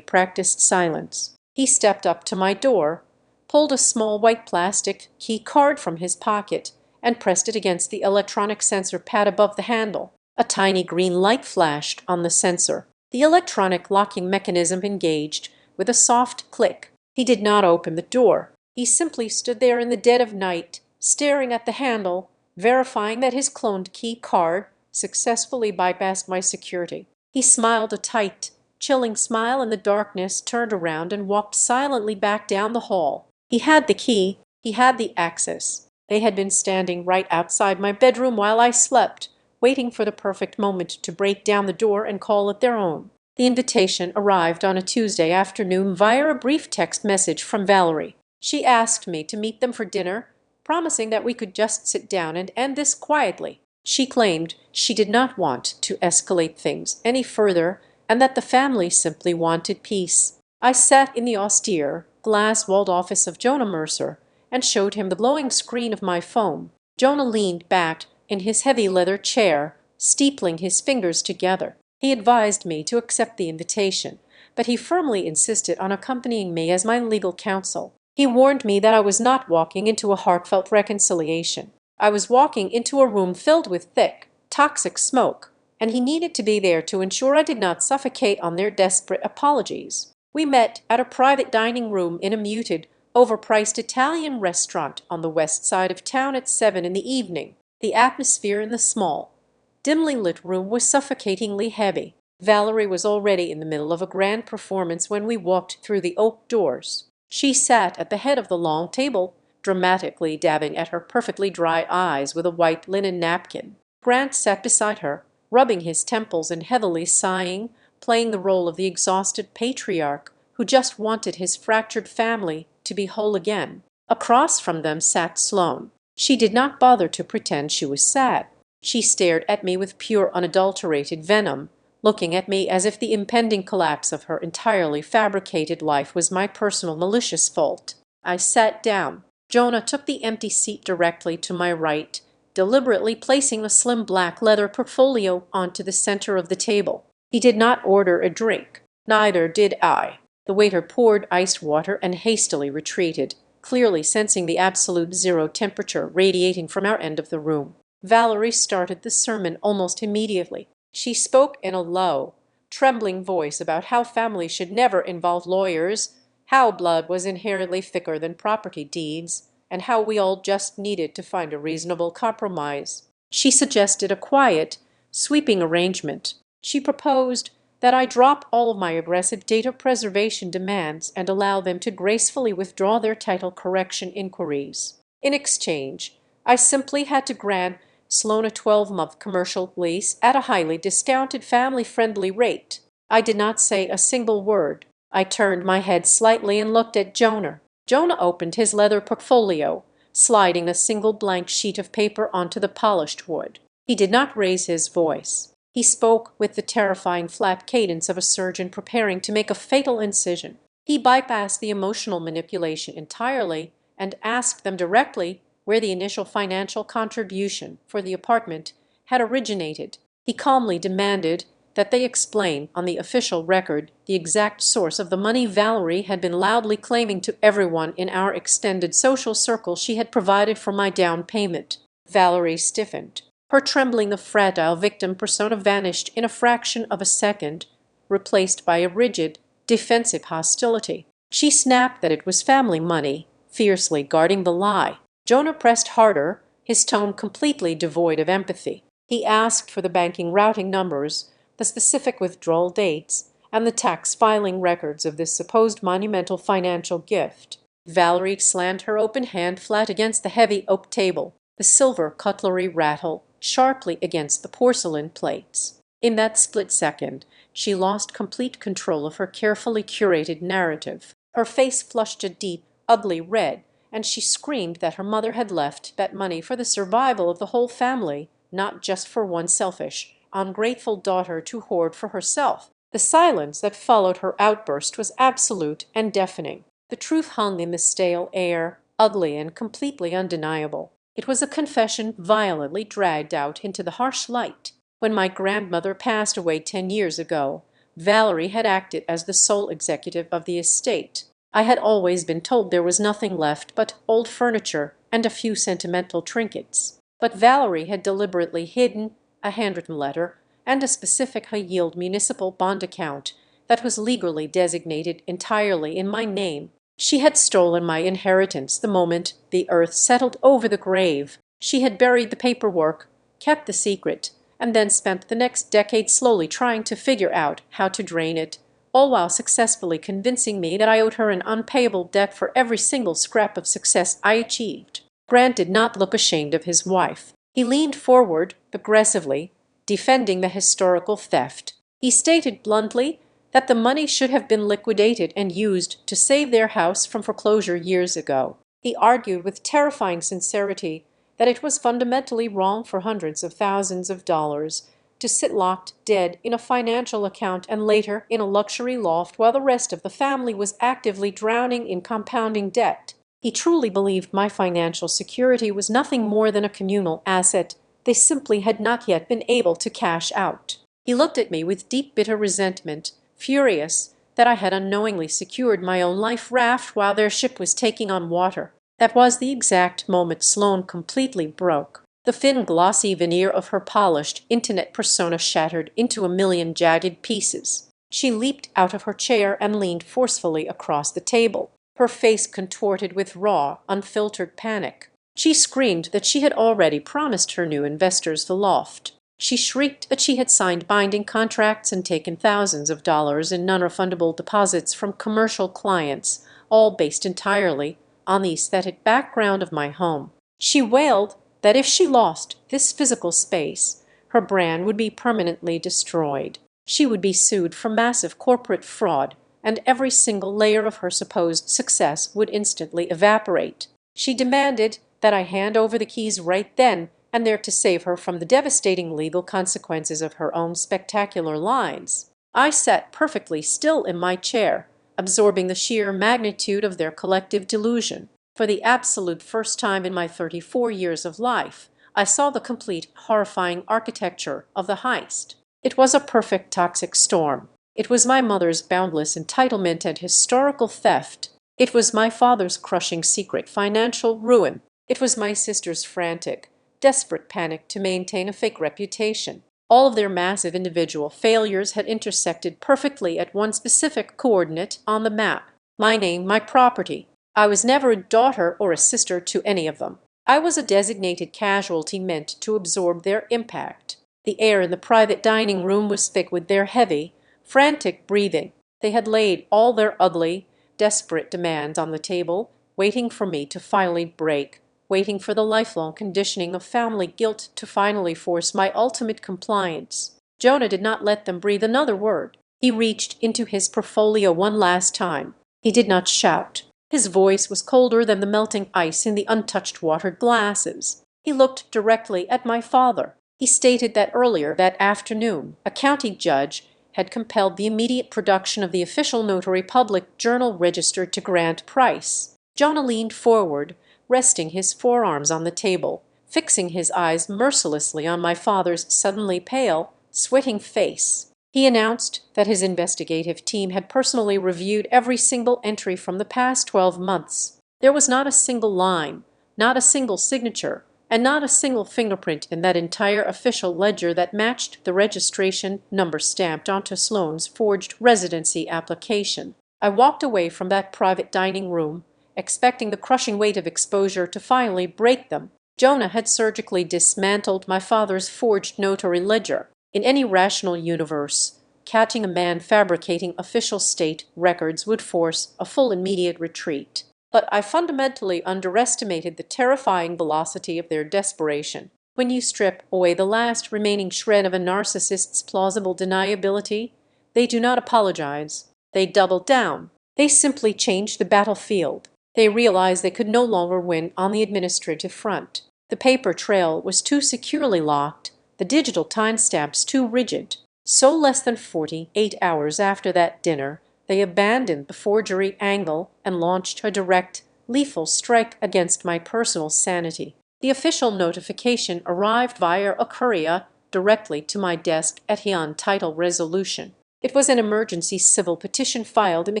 practiced silence. He stepped up to my door, pulled a small white plastic key card from his pocket, and pressed it against the electronic sensor pad above the handle. A tiny green light flashed on the sensor. The electronic locking mechanism engaged with a soft click. He did not open the door. He simply stood there in the dead of night, staring at the handle, verifying that his cloned key card successfully bypassed my security. He smiled a tight, chilling smile in the darkness, turned around and walked silently back down the hall. He had the key. He had the access. They had been standing right outside my bedroom while I slept, waiting for the perfect moment to break down the door and call it their own. The invitation arrived on a Tuesday afternoon via a brief text message from Valerie. She asked me to meet them for dinner, promising that we could just sit down and end this quietly. She claimed she did not want to escalate things any further and that the family simply wanted peace. I sat in the austere, glass-walled office of Jonah Mercer and showed him the glowing screen of my phone. Jonah leaned back in his heavy leather chair, steepling his fingers together. He advised me to accept the invitation, but he firmly insisted on accompanying me as my legal counsel. He warned me that I was not walking into a heartfelt reconciliation. I was walking into a room filled with thick, toxic smoke, and he needed to be there to ensure I did not suffocate on their desperate apologies. We met at a private dining room in a muted, overpriced Italian restaurant on the west side of town at 7 in the evening. The atmosphere in the small, dimly lit room was suffocatingly heavy. Valerie was already in the middle of a grand performance when we walked through the oak doors. She sat at the head of the long table, dramatically dabbing at her perfectly dry eyes with a white linen napkin. Grant sat beside her, rubbing his temples and heavily sighing, playing the role of the exhausted patriarch who just wanted his fractured family to be whole again. Across from them sat Sloane. She did not bother to pretend she was sad. She stared at me with pure unadulterated venom, looking at me as if the impending collapse of her entirely fabricated life was my personal malicious fault. I sat down. Jonah took the empty seat directly to my right, deliberately placing the slim black leather portfolio onto the center of the table. He did not order a drink. Neither did I. The waiter poured iced water and hastily retreated, clearly sensing the absolute zero temperature radiating from our end of the room. Valerie started the sermon almost immediately. She spoke in a low, trembling voice about how family should never involve lawyers, how blood was inherently thicker than property deeds, and how we all just needed to find a reasonable compromise. She suggested a quiet, sweeping arrangement. She proposed that I drop all of my aggressive data preservation demands and allow them to gracefully withdraw their title correction inquiries. In exchange, I simply had to grant Sloane a 12-month commercial lease at a highly discounted family-friendly rate. I did not say a single word. I turned my head slightly and looked at Jonah. Jonah opened his leather portfolio, sliding a single blank sheet of paper onto the polished wood. He did not raise his voice. He spoke with the terrifying flat cadence of a surgeon preparing to make a fatal incision. He bypassed the emotional manipulation entirely and asked them directly where the initial financial contribution for the apartment had originated. He calmly demanded that they explain on the official record the exact source of the money Valerie had been loudly claiming to everyone in our extended social circle she had provided for my down payment. Valerie stiffened. Her trembling, the fragile victim persona vanished in a fraction of a second, replaced by a rigid, defensive hostility. She snapped that it was family money, fiercely guarding the lie. Jonah pressed harder, his tone completely devoid of empathy. He asked for the banking routing numbers, the specific withdrawal dates, and the tax filing records of this supposed monumental financial gift. Valerie slammed her open hand flat against the heavy oak table. The silver cutlery rattled. sharply against the porcelain plates. In that split second, she lost complete control of her carefully curated narrative. Her face flushed a deep, ugly red, and she screamed that her mother had left that money for the survival of the whole family, not just for one selfish, ungrateful daughter to hoard for herself. The silence that followed her outburst was absolute and deafening. The truth hung in the stale air, ugly and completely undeniable. It was a confession violently dragged out into the harsh light. When my grandmother passed away 10 years ago, Valerie had acted as the sole executive of the estate. I had always been told there was nothing left but old furniture and a few sentimental trinkets. But Valerie had deliberately hidden a handwritten letter and a specific high-yield municipal bond account that was legally designated entirely in my name. She had stolen my inheritance the moment the earth settled over the grave. She had buried the paperwork, kept the secret, and then spent the next decade slowly trying to figure out how to drain it, all while successfully convincing me that I owed her an unpayable debt for every single scrap of success I achieved. Grant did not look ashamed of his wife. He leaned forward, aggressively, defending the historical theft. He stated bluntly that the money should have been liquidated and used to save their house from foreclosure years ago. He argued with terrifying sincerity that it was fundamentally wrong for hundreds of thousands of dollars to sit locked dead in a financial account and later in a luxury loft while the rest of the family was actively drowning in compounding debt. He truly believed my financial security was nothing more than a communal asset they simply had not yet been able to cash out. He looked at me with deep, bitter resentment, furious that I had unknowingly secured my own life raft while their ship was taking on water. That was the exact moment Sloane completely broke. The thin, glossy veneer of her polished internet persona shattered into a million jagged pieces. She leaped out of her chair and leaned forcefully across the table, her face contorted with raw, unfiltered panic. She screamed that she had already promised her new investors the loft. She shrieked that she had signed binding contracts and taken thousands of dollars in non-refundable deposits from commercial clients, all based entirely on the aesthetic background of my home. She wailed that if she lost this physical space, her brand would be permanently destroyed. She would be sued for massive corporate fraud, and every single layer of her supposed success would instantly evaporate. She demanded that I hand over the keys right then and there to save her from the devastating legal consequences of her own spectacular lines. I sat perfectly still in my chair, absorbing the sheer magnitude of their collective delusion. For the absolute first time in my 34 years of life, I saw the complete, horrifying architecture of the heist. It was a perfect toxic storm. It was my mother's boundless entitlement and historical theft. It was my father's crushing secret financial ruin. It was my sister's frantic, desperate panic to maintain a fake reputation. All of their massive individual failures had intersected perfectly at one specific coordinate on the map. My name, my property. I was never a daughter or a sister to any of them. I was a designated casualty meant to absorb their impact. The air in the private dining room was thick with their heavy, frantic breathing. They had laid all their ugly, desperate demands on the table, waiting for me to finally break, waiting for the lifelong conditioning of family guilt to finally force my ultimate compliance. Jonah did not let them breathe another word. He reached into his portfolio one last time. He did not shout. His voice was colder than the melting ice in the untouched water glasses. He looked directly at my father. He stated that earlier that afternoon, a county judge had compelled the immediate production of the official notary public journal registered to Grant Price. Jonah leaned forward, resting his forearms on the table, fixing his eyes mercilessly on my father's suddenly pale, sweating face. He announced that his investigative team had personally reviewed every single entry from the past 12 months. There was not a single line, not a single signature, and not a single fingerprint in that entire official ledger that matched the registration number stamped onto Sloane's forged residency application. I walked away from that private dining room, expecting the crushing weight of exposure to finally break them. Jonah had surgically dismantled my father's forged notary ledger. In any rational universe, catching a man fabricating official state records would force a full immediate retreat. But I fundamentally underestimated the terrifying velocity of their desperation. When you strip away the last remaining shred of a narcissist's plausible deniability, they do not apologize. They double down. They simply change the battlefield. They realize they could no longer win on the administrative front. The paper trail was too securely locked, the digital timestamps too rigid. So less than 48 hours after that dinner, they abandoned the forgery angle and launched a direct, lethal strike against my personal sanity. The official notification arrived via a courier directly to my desk at Heian Title Resolution. It was an emergency civil petition filed in the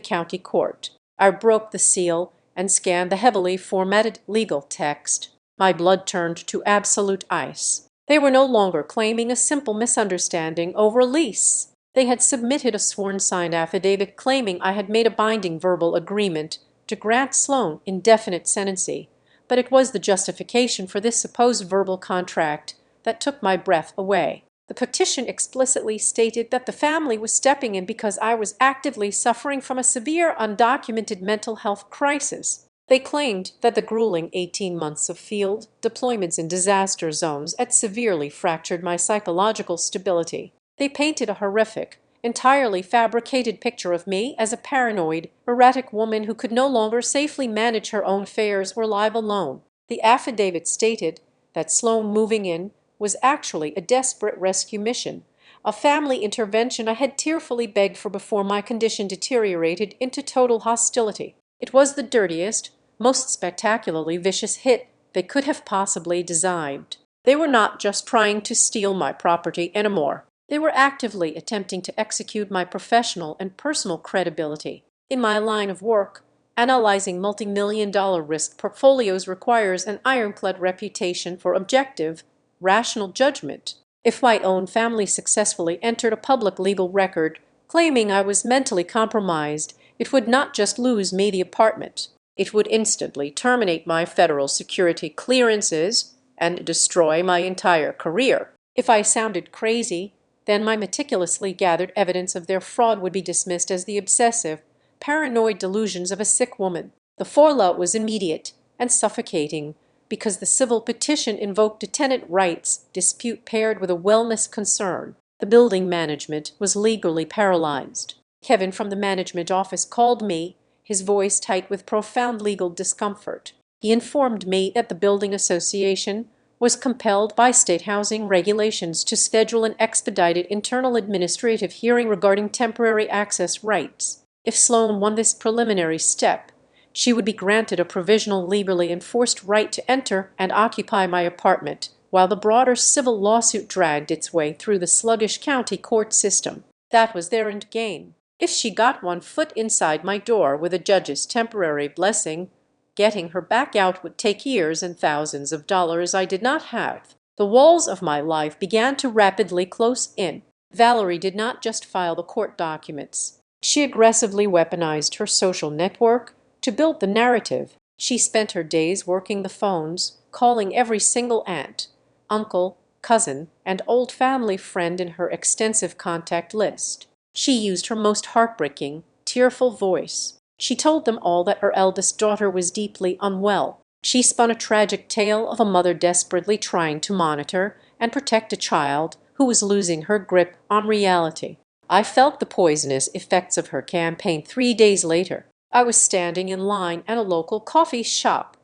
county court. I broke the seal and scanned the heavily formatted legal text. My blood turned to absolute ice. They were no longer claiming a simple misunderstanding over a lease. They had submitted a sworn signed affidavit claiming I had made a binding verbal agreement to grant Sloan indefinite sentency, but it was the justification for this supposed verbal contract that took my breath away. The petition explicitly stated that the family was stepping in because I was actively suffering from a severe undocumented mental health crisis. They claimed that the grueling 18 months of field deployments in disaster zones had severely fractured my psychological stability. They painted a horrific, entirely fabricated picture of me as a paranoid, erratic woman who could no longer safely manage her own affairs or live alone. The affidavit stated that Sloan moving in was actually a desperate rescue mission, a family intervention I had tearfully begged for before my condition deteriorated into total hostility. It was the dirtiest, most spectacularly vicious hit they could have possibly designed. They were not just trying to steal my property anymore. They were actively attempting to execute my professional and personal credibility. In my line of work, analyzing multi-million-dollar risk portfolios requires an ironclad reputation for objective, rational judgment. If my own family successfully entered a public legal record claiming I was mentally compromised, it would not just lose me the apartment. It would instantly terminate my federal security clearances and destroy my entire career. If I sounded crazy, then my meticulously gathered evidence of their fraud would be dismissed as the obsessive, paranoid delusions of a sick woman. The fallout was immediate and suffocating because the civil petition invoked a tenant rights dispute paired with a wellness concern. The building management was legally paralyzed. Kevin from the management office called me, his voice tight with profound legal discomfort. He informed me that the building association was compelled by state housing regulations to schedule an expedited internal administrative hearing regarding temporary access rights. If Sloan won this preliminary step, she would be granted a provisional legally enforced right to enter and occupy my apartment, while the broader civil lawsuit dragged its way through the sluggish county court system. That was their end game. If she got one foot inside my door with a judge's temporary blessing, getting her back out would take years and thousands of dollars I did not have. The walls of my life began to rapidly close in. Valerie did not just file the court documents. She aggressively weaponized her social network to build the narrative. She spent her days working the phones, calling every single aunt, uncle, cousin, and old family friend in her extensive contact list. She used her most heartbreaking, tearful voice. She told them all that her eldest daughter was deeply unwell. She spun a tragic tale of a mother desperately trying to monitor and protect a child who was losing her grip on reality. I felt the poisonous effects of her campaign 3 days later. I was standing in line at a local coffee shop,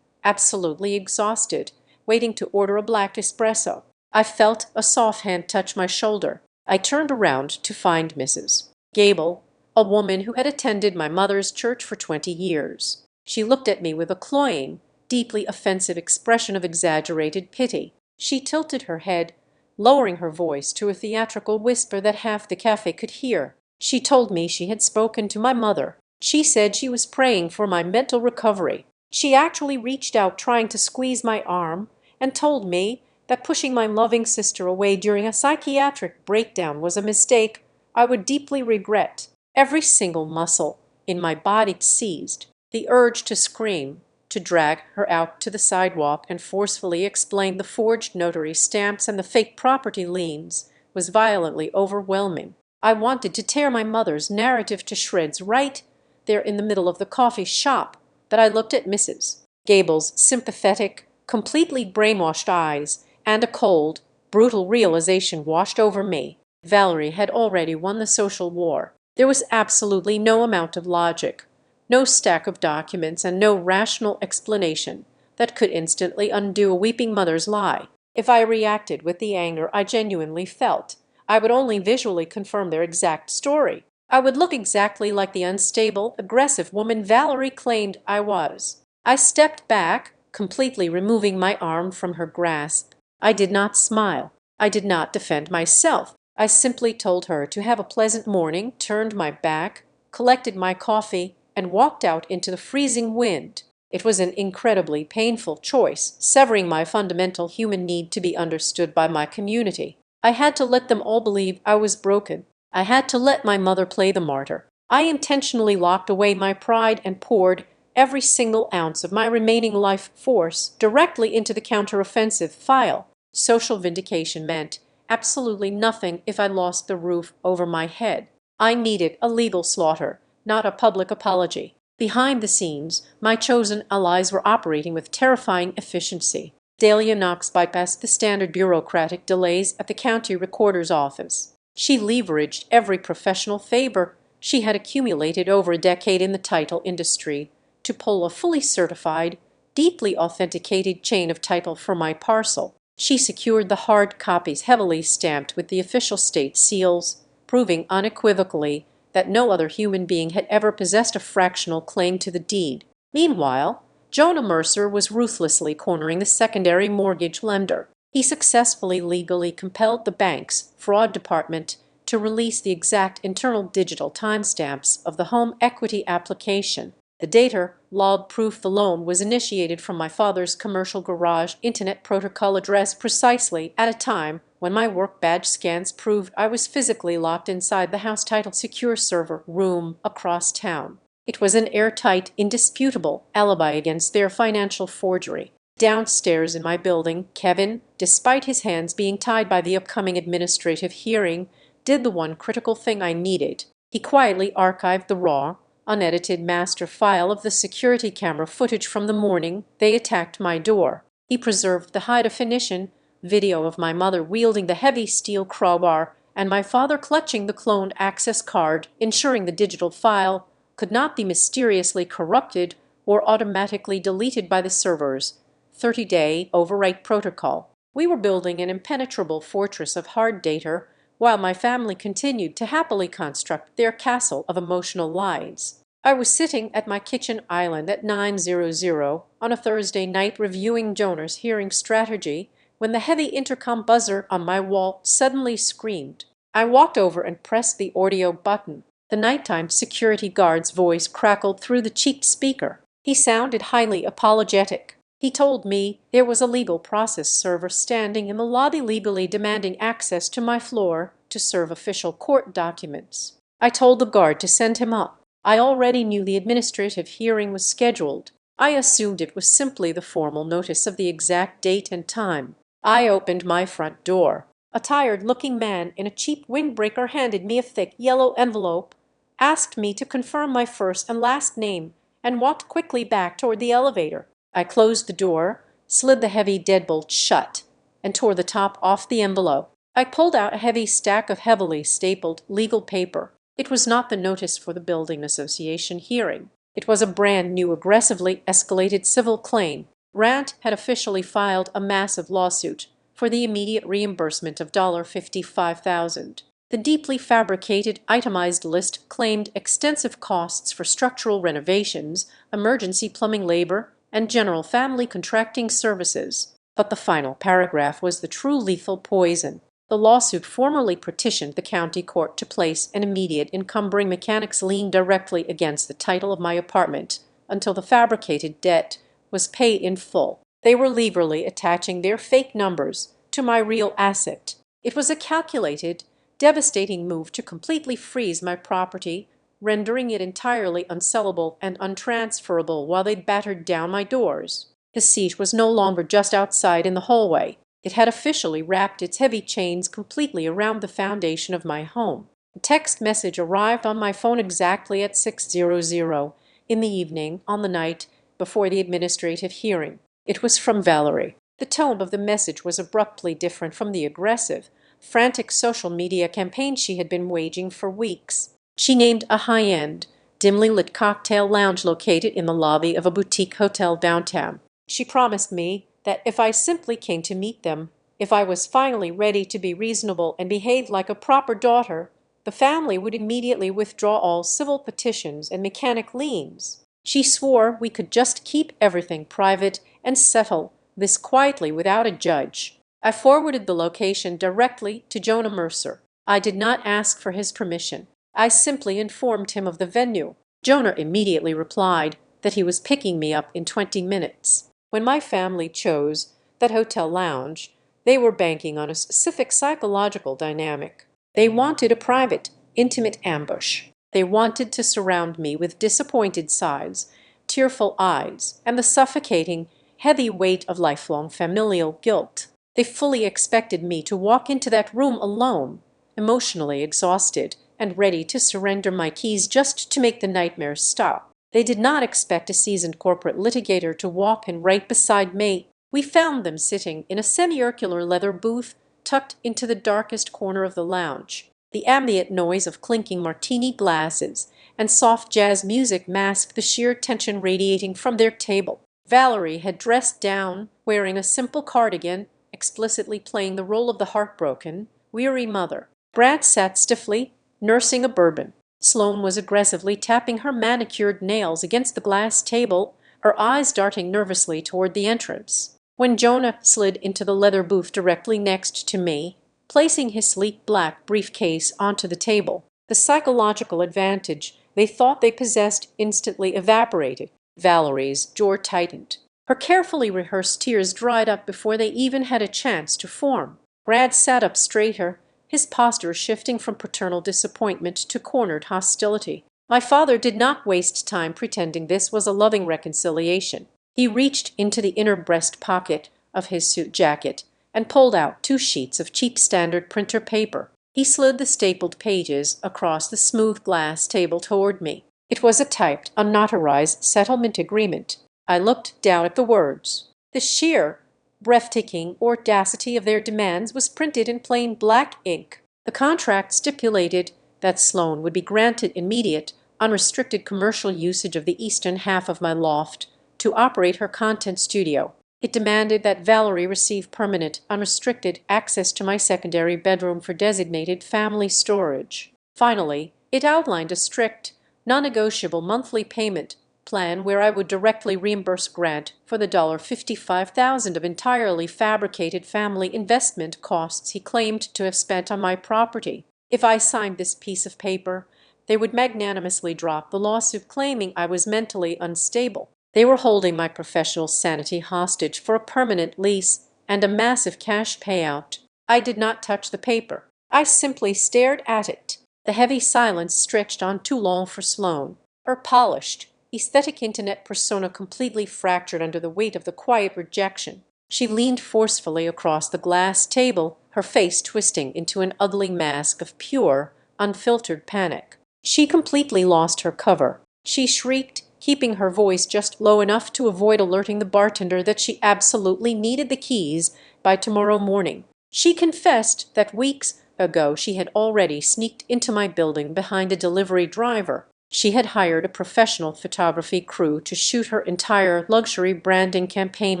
absolutely exhausted, waiting to order a black espresso. I felt a soft hand touch my shoulder. I turned around to find Mrs. Gable, a woman who had attended my mother's church for 20 years. She looked at me with a cloying, deeply offensive expression of exaggerated pity. She tilted her head, lowering her voice to a theatrical whisper that half the cafe could hear. She told me she had spoken to my mother. She said she was praying for my mental recovery. She actually reached out trying to squeeze my arm and told me that pushing my loving sister away during a psychiatric breakdown was a mistake I would deeply regret. Every single muscle in my body seized. The urge to scream, to drag her out to the sidewalk and forcefully explain the forged notary stamps and the fake property liens was violently overwhelming. I wanted to tear my mother's narrative to shreds right there in the middle of the coffee shop, but I looked at Mrs. Gable's sympathetic, completely brainwashed eyes and a cold, brutal realization washed over me. Valerie had already won the social war. There was absolutely no amount of logic, no stack of documents, and no rational explanation that could instantly undo a weeping mother's lie. If I reacted with the anger I genuinely felt, I would only visually confirm their exact story. I would look exactly like the unstable, aggressive woman Valerie claimed I was. I stepped back, completely removing my arm from her grasp. I did not smile. I did not defend myself. I simply told her to have a pleasant morning, turned my back, collected my coffee, and walked out into the freezing wind. It was an incredibly painful choice, severing my fundamental human need to be understood by my community. I had to let them all believe I was broken. I had to let my mother play the martyr. I intentionally locked away my pride and poured every single ounce of my remaining life force directly into the counteroffensive file. Social vindication meant absolutely nothing if I lost the roof over my head. I needed a legal slaughter, not a public apology. Behind the scenes, my chosen allies were operating with terrifying efficiency. Dahlia Knox bypassed the standard bureaucratic delays at the county recorder's office. She leveraged every professional favor she had accumulated over a decade in the title industry to pull a fully certified, deeply authenticated chain of title for my parcel. She secured the hard copies heavily stamped with the official state seals, proving unequivocally that no other human being had ever possessed a fractional claim to the deed. Meanwhile, Jonah Mercer was ruthlessly cornering the secondary mortgage lender. He successfully legally compelled the bank's fraud department to release the exact internal digital timestamps of the home equity application. The data log proof the loan was initiated from my father's commercial garage internet protocol address precisely at a time when my work badge scans proved I was physically locked inside the house title secure server room across town. It was an airtight, indisputable alibi against their financial forgery. Downstairs in my building, Kevin, despite his hands being tied by the upcoming administrative hearing, did the one critical thing I needed. He quietly archived the raw, unedited master file of the security camera footage from the morning they attacked my door. He preserved the high-definition video of my mother wielding the heavy steel crowbar and my father clutching the cloned access card, ensuring the digital file could not be mysteriously corrupted or automatically deleted by the server's 30-day overwrite protocol. We were building an impenetrable fortress of hard data while my family continued to happily construct their castle of emotional lies. I was sitting at my kitchen island at 9:00 on a Thursday night reviewing Jonah's hearing strategy when the heavy intercom buzzer on my wall suddenly screamed. I walked over and pressed the audio button. The nighttime security guard's voice crackled through the cheap speaker. He sounded highly apologetic. He told me there was a legal process server standing in the lobby legally demanding access to my floor to serve official court documents. I told the guard to send him up. I already knew the administrative hearing was scheduled. I assumed it was simply the formal notice of the exact date and time. I opened my front door. A tired-looking man in a cheap windbreaker handed me a thick yellow envelope, asked me to confirm my first and last name, and walked quickly back toward the elevator. I closed the door, slid the heavy deadbolt shut, and tore the top off the envelope. I pulled out a heavy stack of heavily stapled legal paper. It was not the notice for the Building Association hearing. It was a brand new, aggressively escalated civil claim. Rand had officially filed a massive lawsuit for the immediate reimbursement of $55,000. The deeply fabricated, itemized list claimed extensive costs for structural renovations, emergency plumbing labor, and general family contracting services. But the final paragraph was the true lethal poison. The lawsuit formally petitioned the county court to place an immediate encumbering mechanics lien directly against the title of my apartment until the fabricated debt was paid in full. They were legally attaching their fake numbers to my real asset. It was a calculated, devastating move to completely freeze my property, rendering it entirely unsellable and untransferable while they battered down my doors. The seat was no longer just outside in the hallway. It had officially wrapped its heavy chains completely around the foundation of my home. A text message arrived on my phone exactly at 6:00 in the evening on the night before the administrative hearing. It was from Valerie. The tone of the message was abruptly different from the aggressive, frantic social media campaign she had been waging for weeks. She named a high-end, dimly lit cocktail lounge located in the lobby of a boutique hotel downtown. She promised me that if I simply came to meet them, if I was finally ready to be reasonable and behave like a proper daughter, the family would immediately withdraw all civil petitions and mechanic liens. She swore we could just keep everything private and settle this quietly without a judge. I forwarded the location directly to Jonah Mercer. I did not ask for his permission. I simply informed him of the venue. Jonah immediately replied that he was picking me up in 20 minutes. When my family chose that hotel lounge, they were banking on a specific psychological dynamic. They wanted a private, intimate ambush. They wanted to surround me with disappointed sighs, tearful eyes, and the suffocating, heavy weight of lifelong familial guilt. They fully expected me to walk into that room alone, emotionally exhausted and ready to surrender my keys just to make the nightmares stop. They did not expect a seasoned corporate litigator to walk in right beside me. We found them sitting in a semicircular leather booth tucked into the darkest corner of the lounge. The ambient noise of clinking martini glasses and soft jazz music masked the sheer tension radiating from their table. Valerie had dressed down, wearing a simple cardigan, explicitly playing the role of the heartbroken, weary mother. Brad sat stiffly, nursing a bourbon. Sloane was aggressively tapping her manicured nails against the glass table, her eyes darting nervously toward the entrance. When Jonah slid into the leather booth directly next to me, placing his sleek black briefcase onto the table, the psychological advantage they thought they possessed instantly evaporated. Valerie's jaw tightened. Her carefully rehearsed tears dried up before they even had a chance to form. Brad sat up straighter, his posture shifting from paternal disappointment to cornered hostility. My father did not waste time pretending this was a loving reconciliation. He reached into the inner breast pocket of his suit jacket and pulled out 2 sheets of cheap standard printer paper. He slid the stapled pages across the smooth glass table toward me. It was a typed, unnotarized settlement agreement. I looked down at the words. The sheer, breathtaking audacity of their demands was printed in plain black ink. The contract stipulated that Sloane would be granted immediate, unrestricted commercial usage of the eastern half of my loft to operate her content studio. It demanded that Valerie receive permanent, unrestricted access to my secondary bedroom for designated family storage. Finally, it outlined a strict, non-negotiable monthly payment plan where I would directly reimburse Grant for the $55,000 of entirely fabricated family investment costs he claimed to have spent on my property. If I signed this piece of paper, they would magnanimously drop the lawsuit claiming I was mentally unstable. They were holding my professional sanity hostage for a permanent lease and a massive cash payout. I did not touch the paper. I simply stared at it. The heavy silence stretched on too long for Sloane. Her polished, aesthetic internet persona completely fractured under the weight of the quiet rejection. She leaned forcefully across the glass table, her face twisting into an ugly mask of pure, unfiltered panic. She completely lost her cover. She shrieked, keeping her voice just low enough to avoid alerting the bartender that she absolutely needed the keys by tomorrow morning. She confessed that weeks ago she had already sneaked into my building behind a delivery driver. She had hired a professional photography crew to shoot her entire luxury branding campaign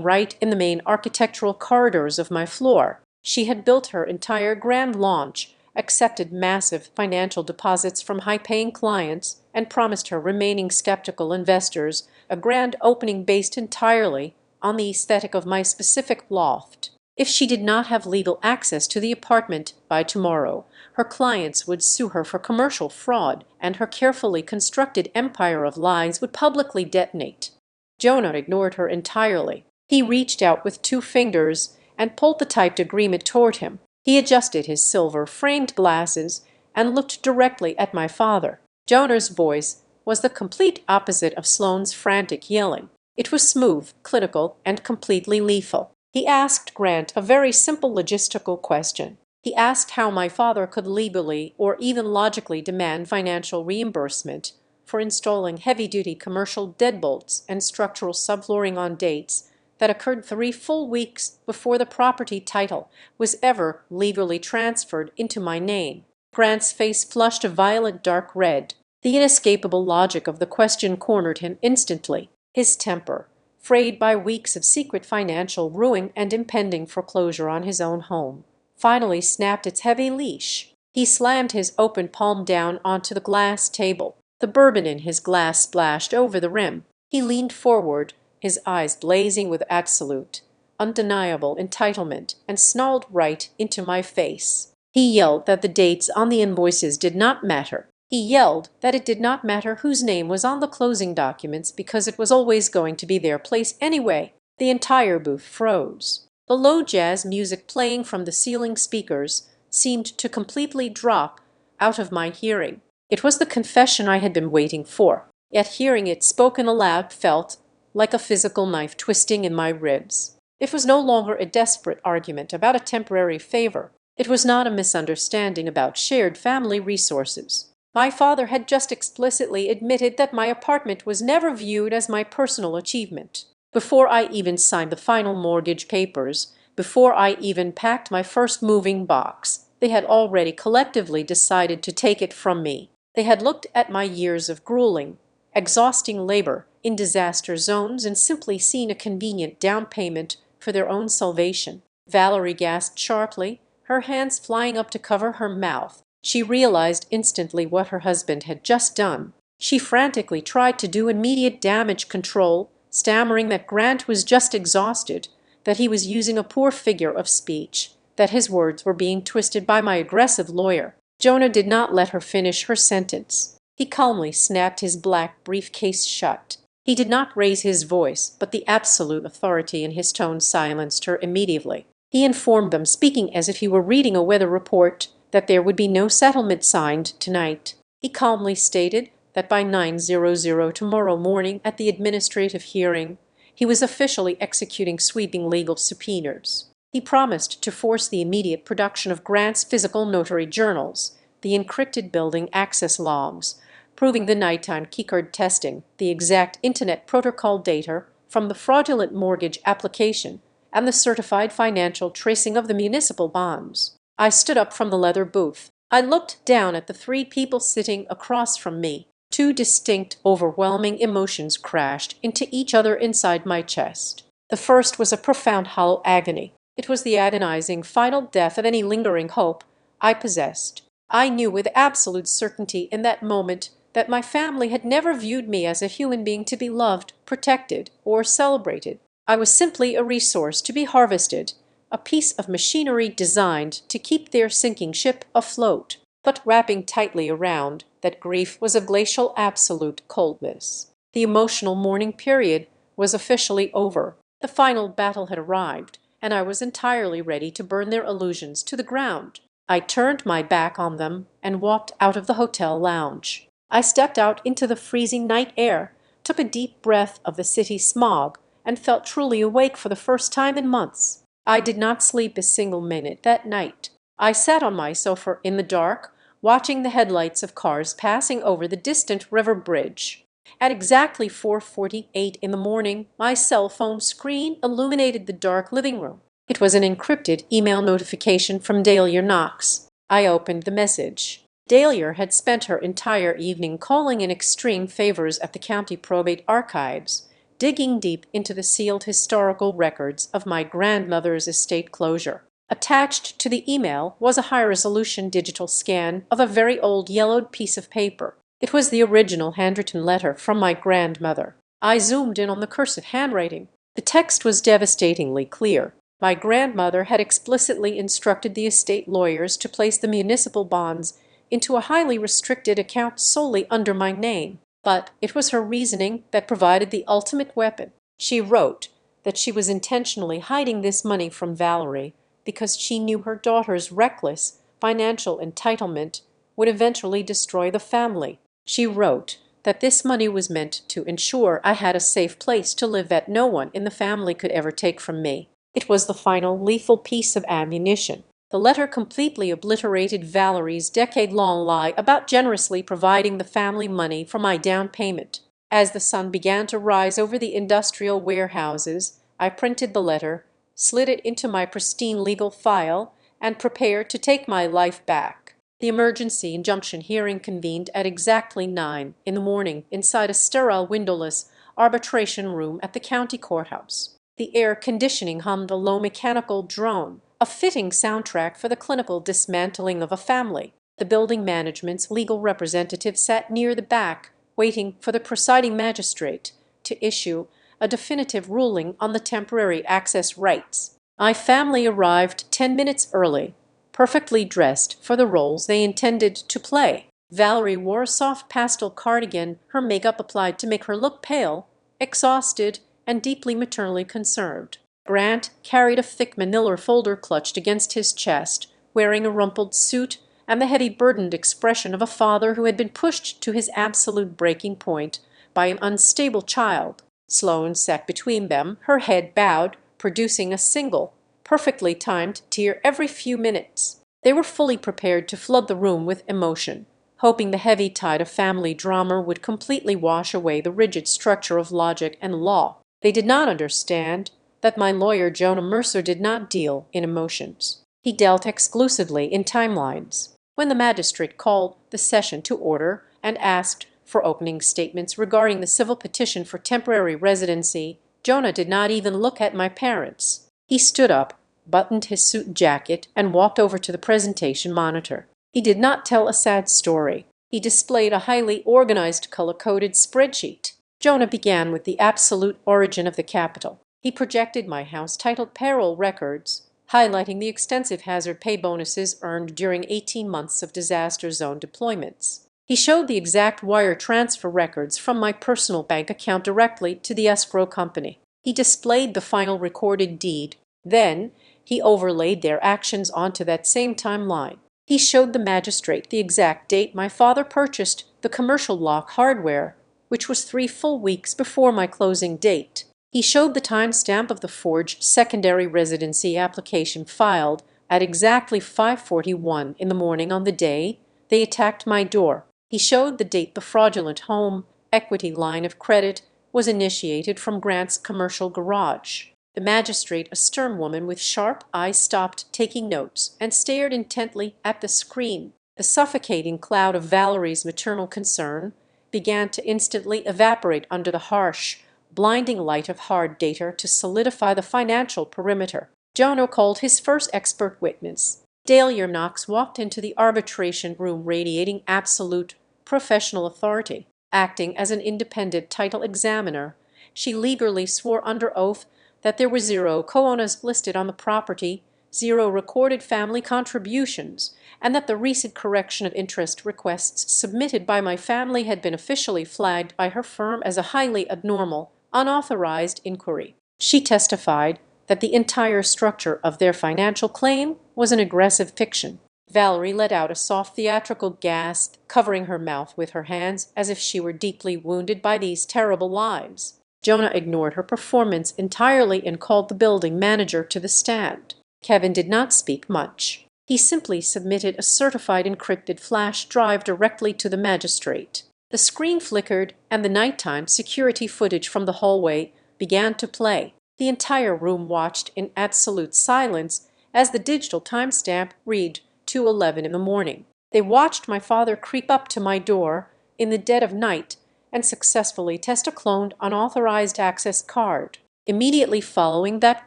right in the main architectural corridors of my floor. She had built her entire grand launch, accepted massive financial deposits from high-paying clients, and promised her remaining skeptical investors a grand opening based entirely on the aesthetic of my specific loft. If she did not have legal access to the apartment by tomorrow, her clients would sue her for commercial fraud, and her carefully constructed empire of lies would publicly detonate. Jonah ignored her entirely. He reached out with 2 fingers and pulled the typed agreement toward him. He adjusted his silver-framed glasses and looked directly at my father. Jonah's voice was the complete opposite of Sloane's frantic yelling. It was smooth, clinical, and completely lethal. He asked Grant a very simple logistical question. He asked how my father could legally or even logically demand financial reimbursement for installing heavy-duty commercial deadbolts and structural subflooring on dates that occurred 3 full weeks before the property title was ever legally transferred into my name. Grant's face flushed a violent dark red. The inescapable logic of the question cornered him instantly. His temper, frayed by weeks of secret financial ruin and impending foreclosure on his own home, finally snapped its heavy leash. He slammed his open palm down onto the glass table. The bourbon in his glass splashed over the rim. He leaned forward, his eyes blazing with absolute, undeniable entitlement, and snarled right into my face. He yelled that the dates on the invoices did not matter. He yelled that it did not matter whose name was on the closing documents because it was always going to be their place anyway. The entire booth froze. The low jazz music playing from the ceiling speakers seemed to completely drop out of my hearing. It was the confession I had been waiting for, yet hearing it spoken aloud felt like a physical knife twisting in my ribs. It was no longer a desperate argument about a temporary favor. It was not a misunderstanding about shared family resources. My father had just explicitly admitted that my apartment was never viewed as my personal achievement. Before I even signed the final mortgage papers, before I even packed my first moving box, they had already collectively decided to take it from me. They had looked at my years of grueling, exhausting labor in disaster zones and simply seen a convenient down payment for their own salvation. Valerie gasped sharply, her hands flying up to cover her mouth. She realized instantly what her husband had just done. She frantically tried to do immediate damage control, stammering that Grant was just exhausted, that he was using a poor figure of speech, that his words were being twisted by my aggressive lawyer. Jonah did not let her finish her sentence. He calmly snapped his black briefcase shut. He did not raise his voice, but the absolute authority in his tone silenced her immediately. He informed them, speaking as if he were reading a weather report, that there would be no settlement signed tonight. He calmly stated that by 9:00 tomorrow morning at the administrative hearing, he was officially executing sweeping legal subpoenas. He promised to force the immediate production of Grant's physical notary journals, the encrypted building access logs, proving the nighttime keycard testing, the exact Internet protocol data from the fraudulent mortgage application, and the certified financial tracing of the municipal bonds. I stood up from the leather booth. I looked down at the 3 people sitting across from me. 2 distinct, overwhelming emotions crashed into each other inside my chest. The first was a profound hollow agony. It was the agonizing final death of any lingering hope I possessed. I knew with absolute certainty in that moment that my family had never viewed me as a human being to be loved, protected, or celebrated. I was simply a resource to be harvested, a piece of machinery designed to keep their sinking ship afloat. But wrapping tightly around that grief was a glacial absolute coldness. The emotional mourning period was officially over. The final battle had arrived, and I was entirely ready to burn their illusions to the ground. I turned my back on them and walked out of the hotel lounge. I stepped out into the freezing night air, took a deep breath of the city smog, and felt truly awake for the first time in months. I did not sleep a single minute that night. I sat on my sofa in the dark, watching the headlights of cars passing over the distant river bridge. At exactly 4:48 in the morning, my cell phone screen illuminated the dark living room. It was an encrypted email notification from Dahlia Knox. I opened the message. Dahlia had spent her entire evening calling in extreme favors at the county probate archives, digging deep into the sealed historical records of my grandmother's estate closure. Attached to the email was a high-resolution digital scan of a very old yellowed piece of paper. It was the original handwritten letter from my grandmother. I zoomed in on the cursive handwriting. The text was devastatingly clear. My grandmother had explicitly instructed the estate lawyers to place the municipal bonds into a highly restricted account solely under my name. But it was her reasoning that provided the ultimate weapon. She wrote that she was intentionally hiding this money from Valerie because she knew her daughter's reckless financial entitlement would eventually destroy the family. She wrote that this money was meant to ensure I had a safe place to live that no one in the family could ever take from me. It was the final lethal piece of ammunition. The letter completely obliterated Valerie's decade-long lie about generously providing the family money for my down payment. As the sun began to rise over the industrial warehouses, I printed the letter, slid it into my pristine legal file, and prepared to take my life back. The emergency injunction hearing convened at exactly 9 in the morning inside a sterile, windowless arbitration room at the county courthouse. The air conditioning hummed a low mechanical drone, a fitting soundtrack for the clinical dismantling of a family. The building management's legal representative sat near the back, waiting for the presiding magistrate to issue a definitive ruling on the temporary access rights. My family arrived 10 minutes early, perfectly dressed for the roles they intended to play. Valerie wore a soft pastel cardigan, her makeup applied to make her look pale, exhausted, and deeply maternally concerned. Grant carried a thick manila folder clutched against his chest, wearing a rumpled suit and the heavy burdened expression of a father who had been pushed to his absolute breaking point by an unstable child. Sloane sat between them, her head bowed, producing a single, perfectly timed tear every few minutes. They were fully prepared to flood the room with emotion, hoping the heavy tide of family drama would completely wash away the rigid structure of logic and law. They did not understand that my lawyer Jonah Mercer did not deal in emotions. He dealt exclusively in timelines. When the magistrate called the session to order and asked for opening statements regarding the civil petition for temporary residency, Jonah did not even look at my parents. He stood up, buttoned his suit jacket, and walked over to the presentation monitor. He did not tell a sad story. He displayed a highly organized color-coded spreadsheet. Jonah began with the absolute origin of the capital. He projected my house titled payroll records, highlighting the extensive hazard pay bonuses earned during 18 months of disaster zone deployments. He showed the exact wire transfer records from my personal bank account directly to the escrow company. He displayed the final recorded deed. Then he overlaid their actions onto that same timeline. He showed the magistrate the exact date my father purchased the commercial lock hardware, which was 3 full weeks before my closing date. He showed the timestamp of the forged secondary residency application filed at exactly 5:41 in the morning on the day they attacked my door. He showed the date the fraudulent home equity line of credit was initiated from Grant's commercial garage. The magistrate, a stern woman with sharp eyes, stopped taking notes and stared intently at the screen. The suffocating cloud of Valerie's maternal concern began to instantly evaporate under the harsh, blinding light of hard data to solidify the financial perimeter. Jonah called his first expert witness. Dahlia Knox walked into the arbitration room radiating absolute professional authority. Acting as an independent title examiner, she legally swore under oath that there were 0 co-owners listed on the property, 0 recorded family contributions, and that the recent correction of interest requests submitted by my family had been officially flagged by her firm as a highly abnormal, unauthorized inquiry. She testified that the entire structure of their financial claim was an aggressive fiction. Valerie let out a soft theatrical gasp, covering her mouth with her hands as if she were deeply wounded by these terrible lies. Jonah ignored her performance entirely and called the building manager to the stand. Kevin did not speak much. He simply submitted a certified encrypted flash drive directly to the magistrate. The screen flickered, and the nighttime security footage from the hallway began to play. The entire room watched in absolute silence as the digital timestamp read 2:11 in the morning. They watched my father creep up to my door in the dead of night and successfully test a cloned unauthorized access card. Immediately following that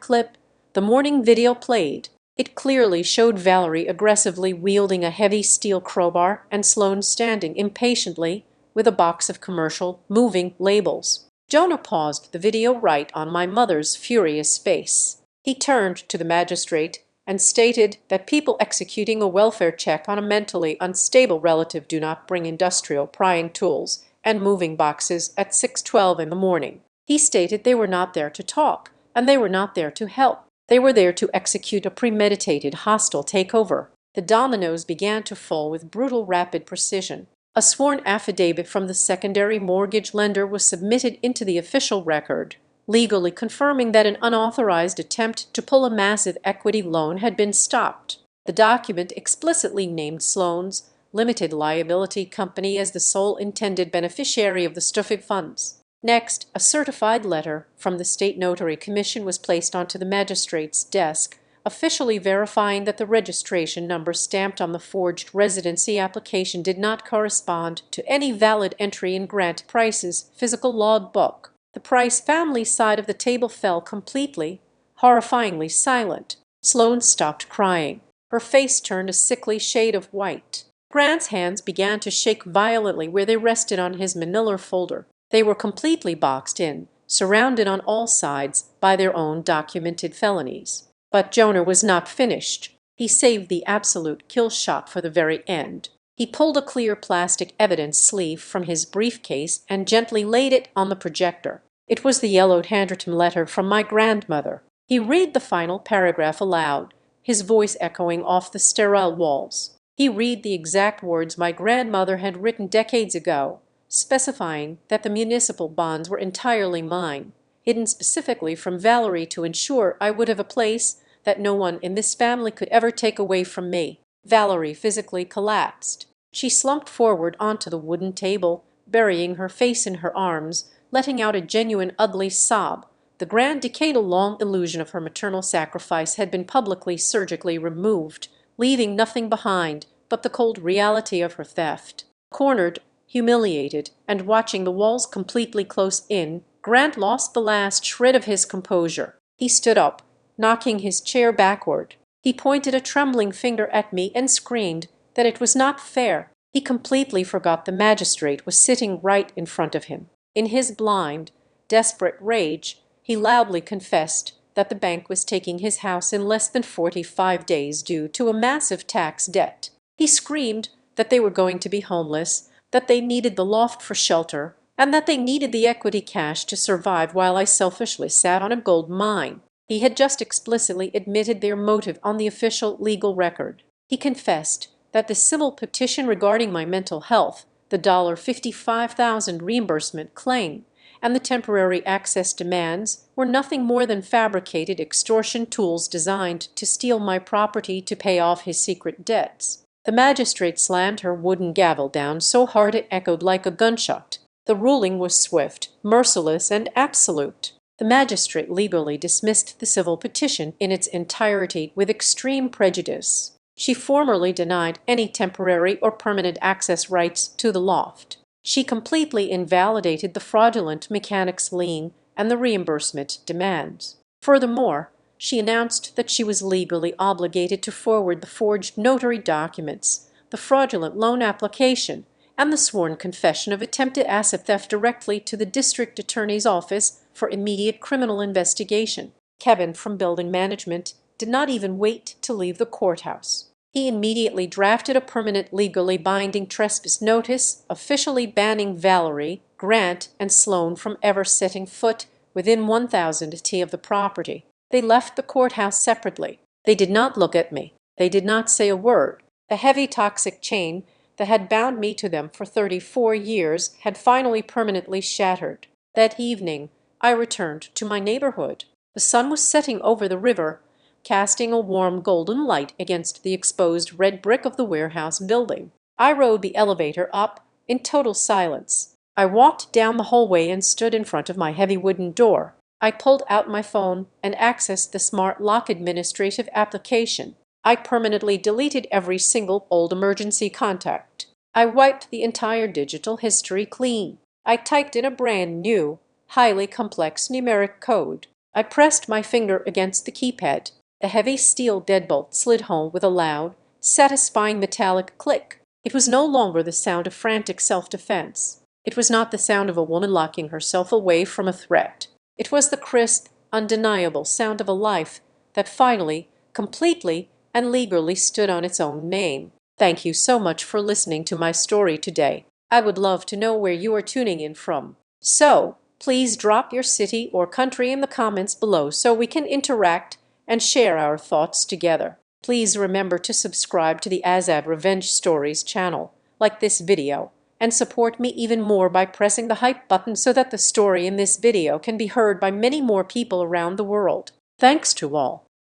clip, the morning video played. It clearly showed Valerie aggressively wielding a heavy steel crowbar and Sloane standing impatiently with a box of commercial moving labels. Jonah paused the video right on my mother's furious face. He turned to the magistrate and stated that people executing a welfare check on a mentally unstable relative do not bring industrial prying tools and moving boxes at 6:12 in the morning. He stated they were not there to talk, and they were not there to help. They were there to execute a premeditated hostile takeover. The dominoes began to fall with brutal rapid precision. A sworn affidavit from the secondary mortgage lender was submitted into the official record, legally confirming that an unauthorized attempt to pull a massive equity loan had been stopped. The document explicitly named Sloane's limited liability company as the sole intended beneficiary of the stuffed funds. Next, a certified letter from the State Notary Commission was placed onto the magistrate's desk, officially verifying that the registration number stamped on the forged residency application did not correspond to any valid entry in Grant Price's physical log book. The Price family side of the table fell completely, horrifyingly silent. Sloane stopped crying. Her face turned a sickly shade of white. Grant's hands began to shake violently where they rested on his manila folder. They were completely boxed in, surrounded on all sides by their own documented felonies. But Jonah was not finished. He saved the absolute kill shot for the very end. He pulled a clear plastic evidence sleeve from his briefcase and gently laid it on the projector. It was the yellowed handwritten letter from my grandmother. He read the final paragraph aloud, his voice echoing off the sterile walls. He read the exact words my grandmother had written decades ago, specifying that the municipal bonds were entirely mine, hidden specifically from Valerie to ensure I would have a place that no one in this family could ever take away from me. Valerie physically collapsed. She slumped forward onto the wooden table, burying her face in her arms, letting out a genuine ugly sob. The grand decade-long illusion of her maternal sacrifice had been publicly surgically removed, leaving nothing behind but the cold reality of her theft. Cornered, humiliated, and watching the walls completely close in, Grant lost the last shred of his composure. He stood up, knocking his chair backward. He pointed a trembling finger at me and screamed that it was not fair. He completely forgot the magistrate was sitting right in front of him. In his blind, desperate rage, he loudly confessed that the bank was taking his house in less than 45 days due to a massive tax debt. He screamed that they were going to be homeless, that they needed the loft for shelter, and that they needed the equity cash to survive while I selfishly sat on a gold mine. He had just explicitly admitted their motive on the official legal record. He confessed that the civil petition regarding my mental health, the $55,000 reimbursement claim, and the temporary access demands were nothing more than fabricated extortion tools designed to steal my property to pay off his secret debts. The magistrate slammed her wooden gavel down so hard it echoed like a gunshot. The ruling was swift, merciless, and absolute. The magistrate legally dismissed the civil petition in its entirety with extreme prejudice. She formally denied any temporary or permanent access rights to the loft. She completely invalidated the fraudulent mechanics lien and the reimbursement demands. Furthermore, she announced that she was legally obligated to forward the forged notary documents, the fraudulent loan application, and the sworn confession of attempted asset theft directly to the district attorney's office for immediate criminal investigation. Kevin from building management did not even wait to leave the courthouse. He immediately drafted a permanent legally binding trespass notice, officially banning Valerie, Grant, and Sloane from ever setting foot within 1,000 t of the property. They left the courthouse separately. They did not look at me. They did not say a word. The heavy toxic chain that had bound me to them for 34 years had finally permanently shattered. That evening, I returned to my neighborhood. The sun was setting over the river, casting a warm golden light against the exposed red brick of the warehouse building. I rode the elevator up in total silence. I walked down the hallway and stood in front of my heavy wooden door. I pulled out my phone and accessed the smart lock administrative application. I permanently deleted every single old emergency contact. I wiped the entire digital history clean. I typed in a brand new, highly complex numeric code. I pressed my finger against the keypad. The heavy steel deadbolt slid home with a loud, satisfying metallic click. It was no longer the sound of frantic self-defense. It was not the sound of a woman locking herself away from a threat. It was the crisp, undeniable sound of a life that finally, completely, and legally stood on its own name. Thank you so much for listening to my story today. I would love to know where you are tuning in from. So, please drop your city or country in the comments below so we can interact and share our thoughts together. Please remember to subscribe to the Azad Revenge Stories channel, like this video, and support me even more by pressing the hype button so that the story in this video can be heard by many more people around the world. Thanks to all.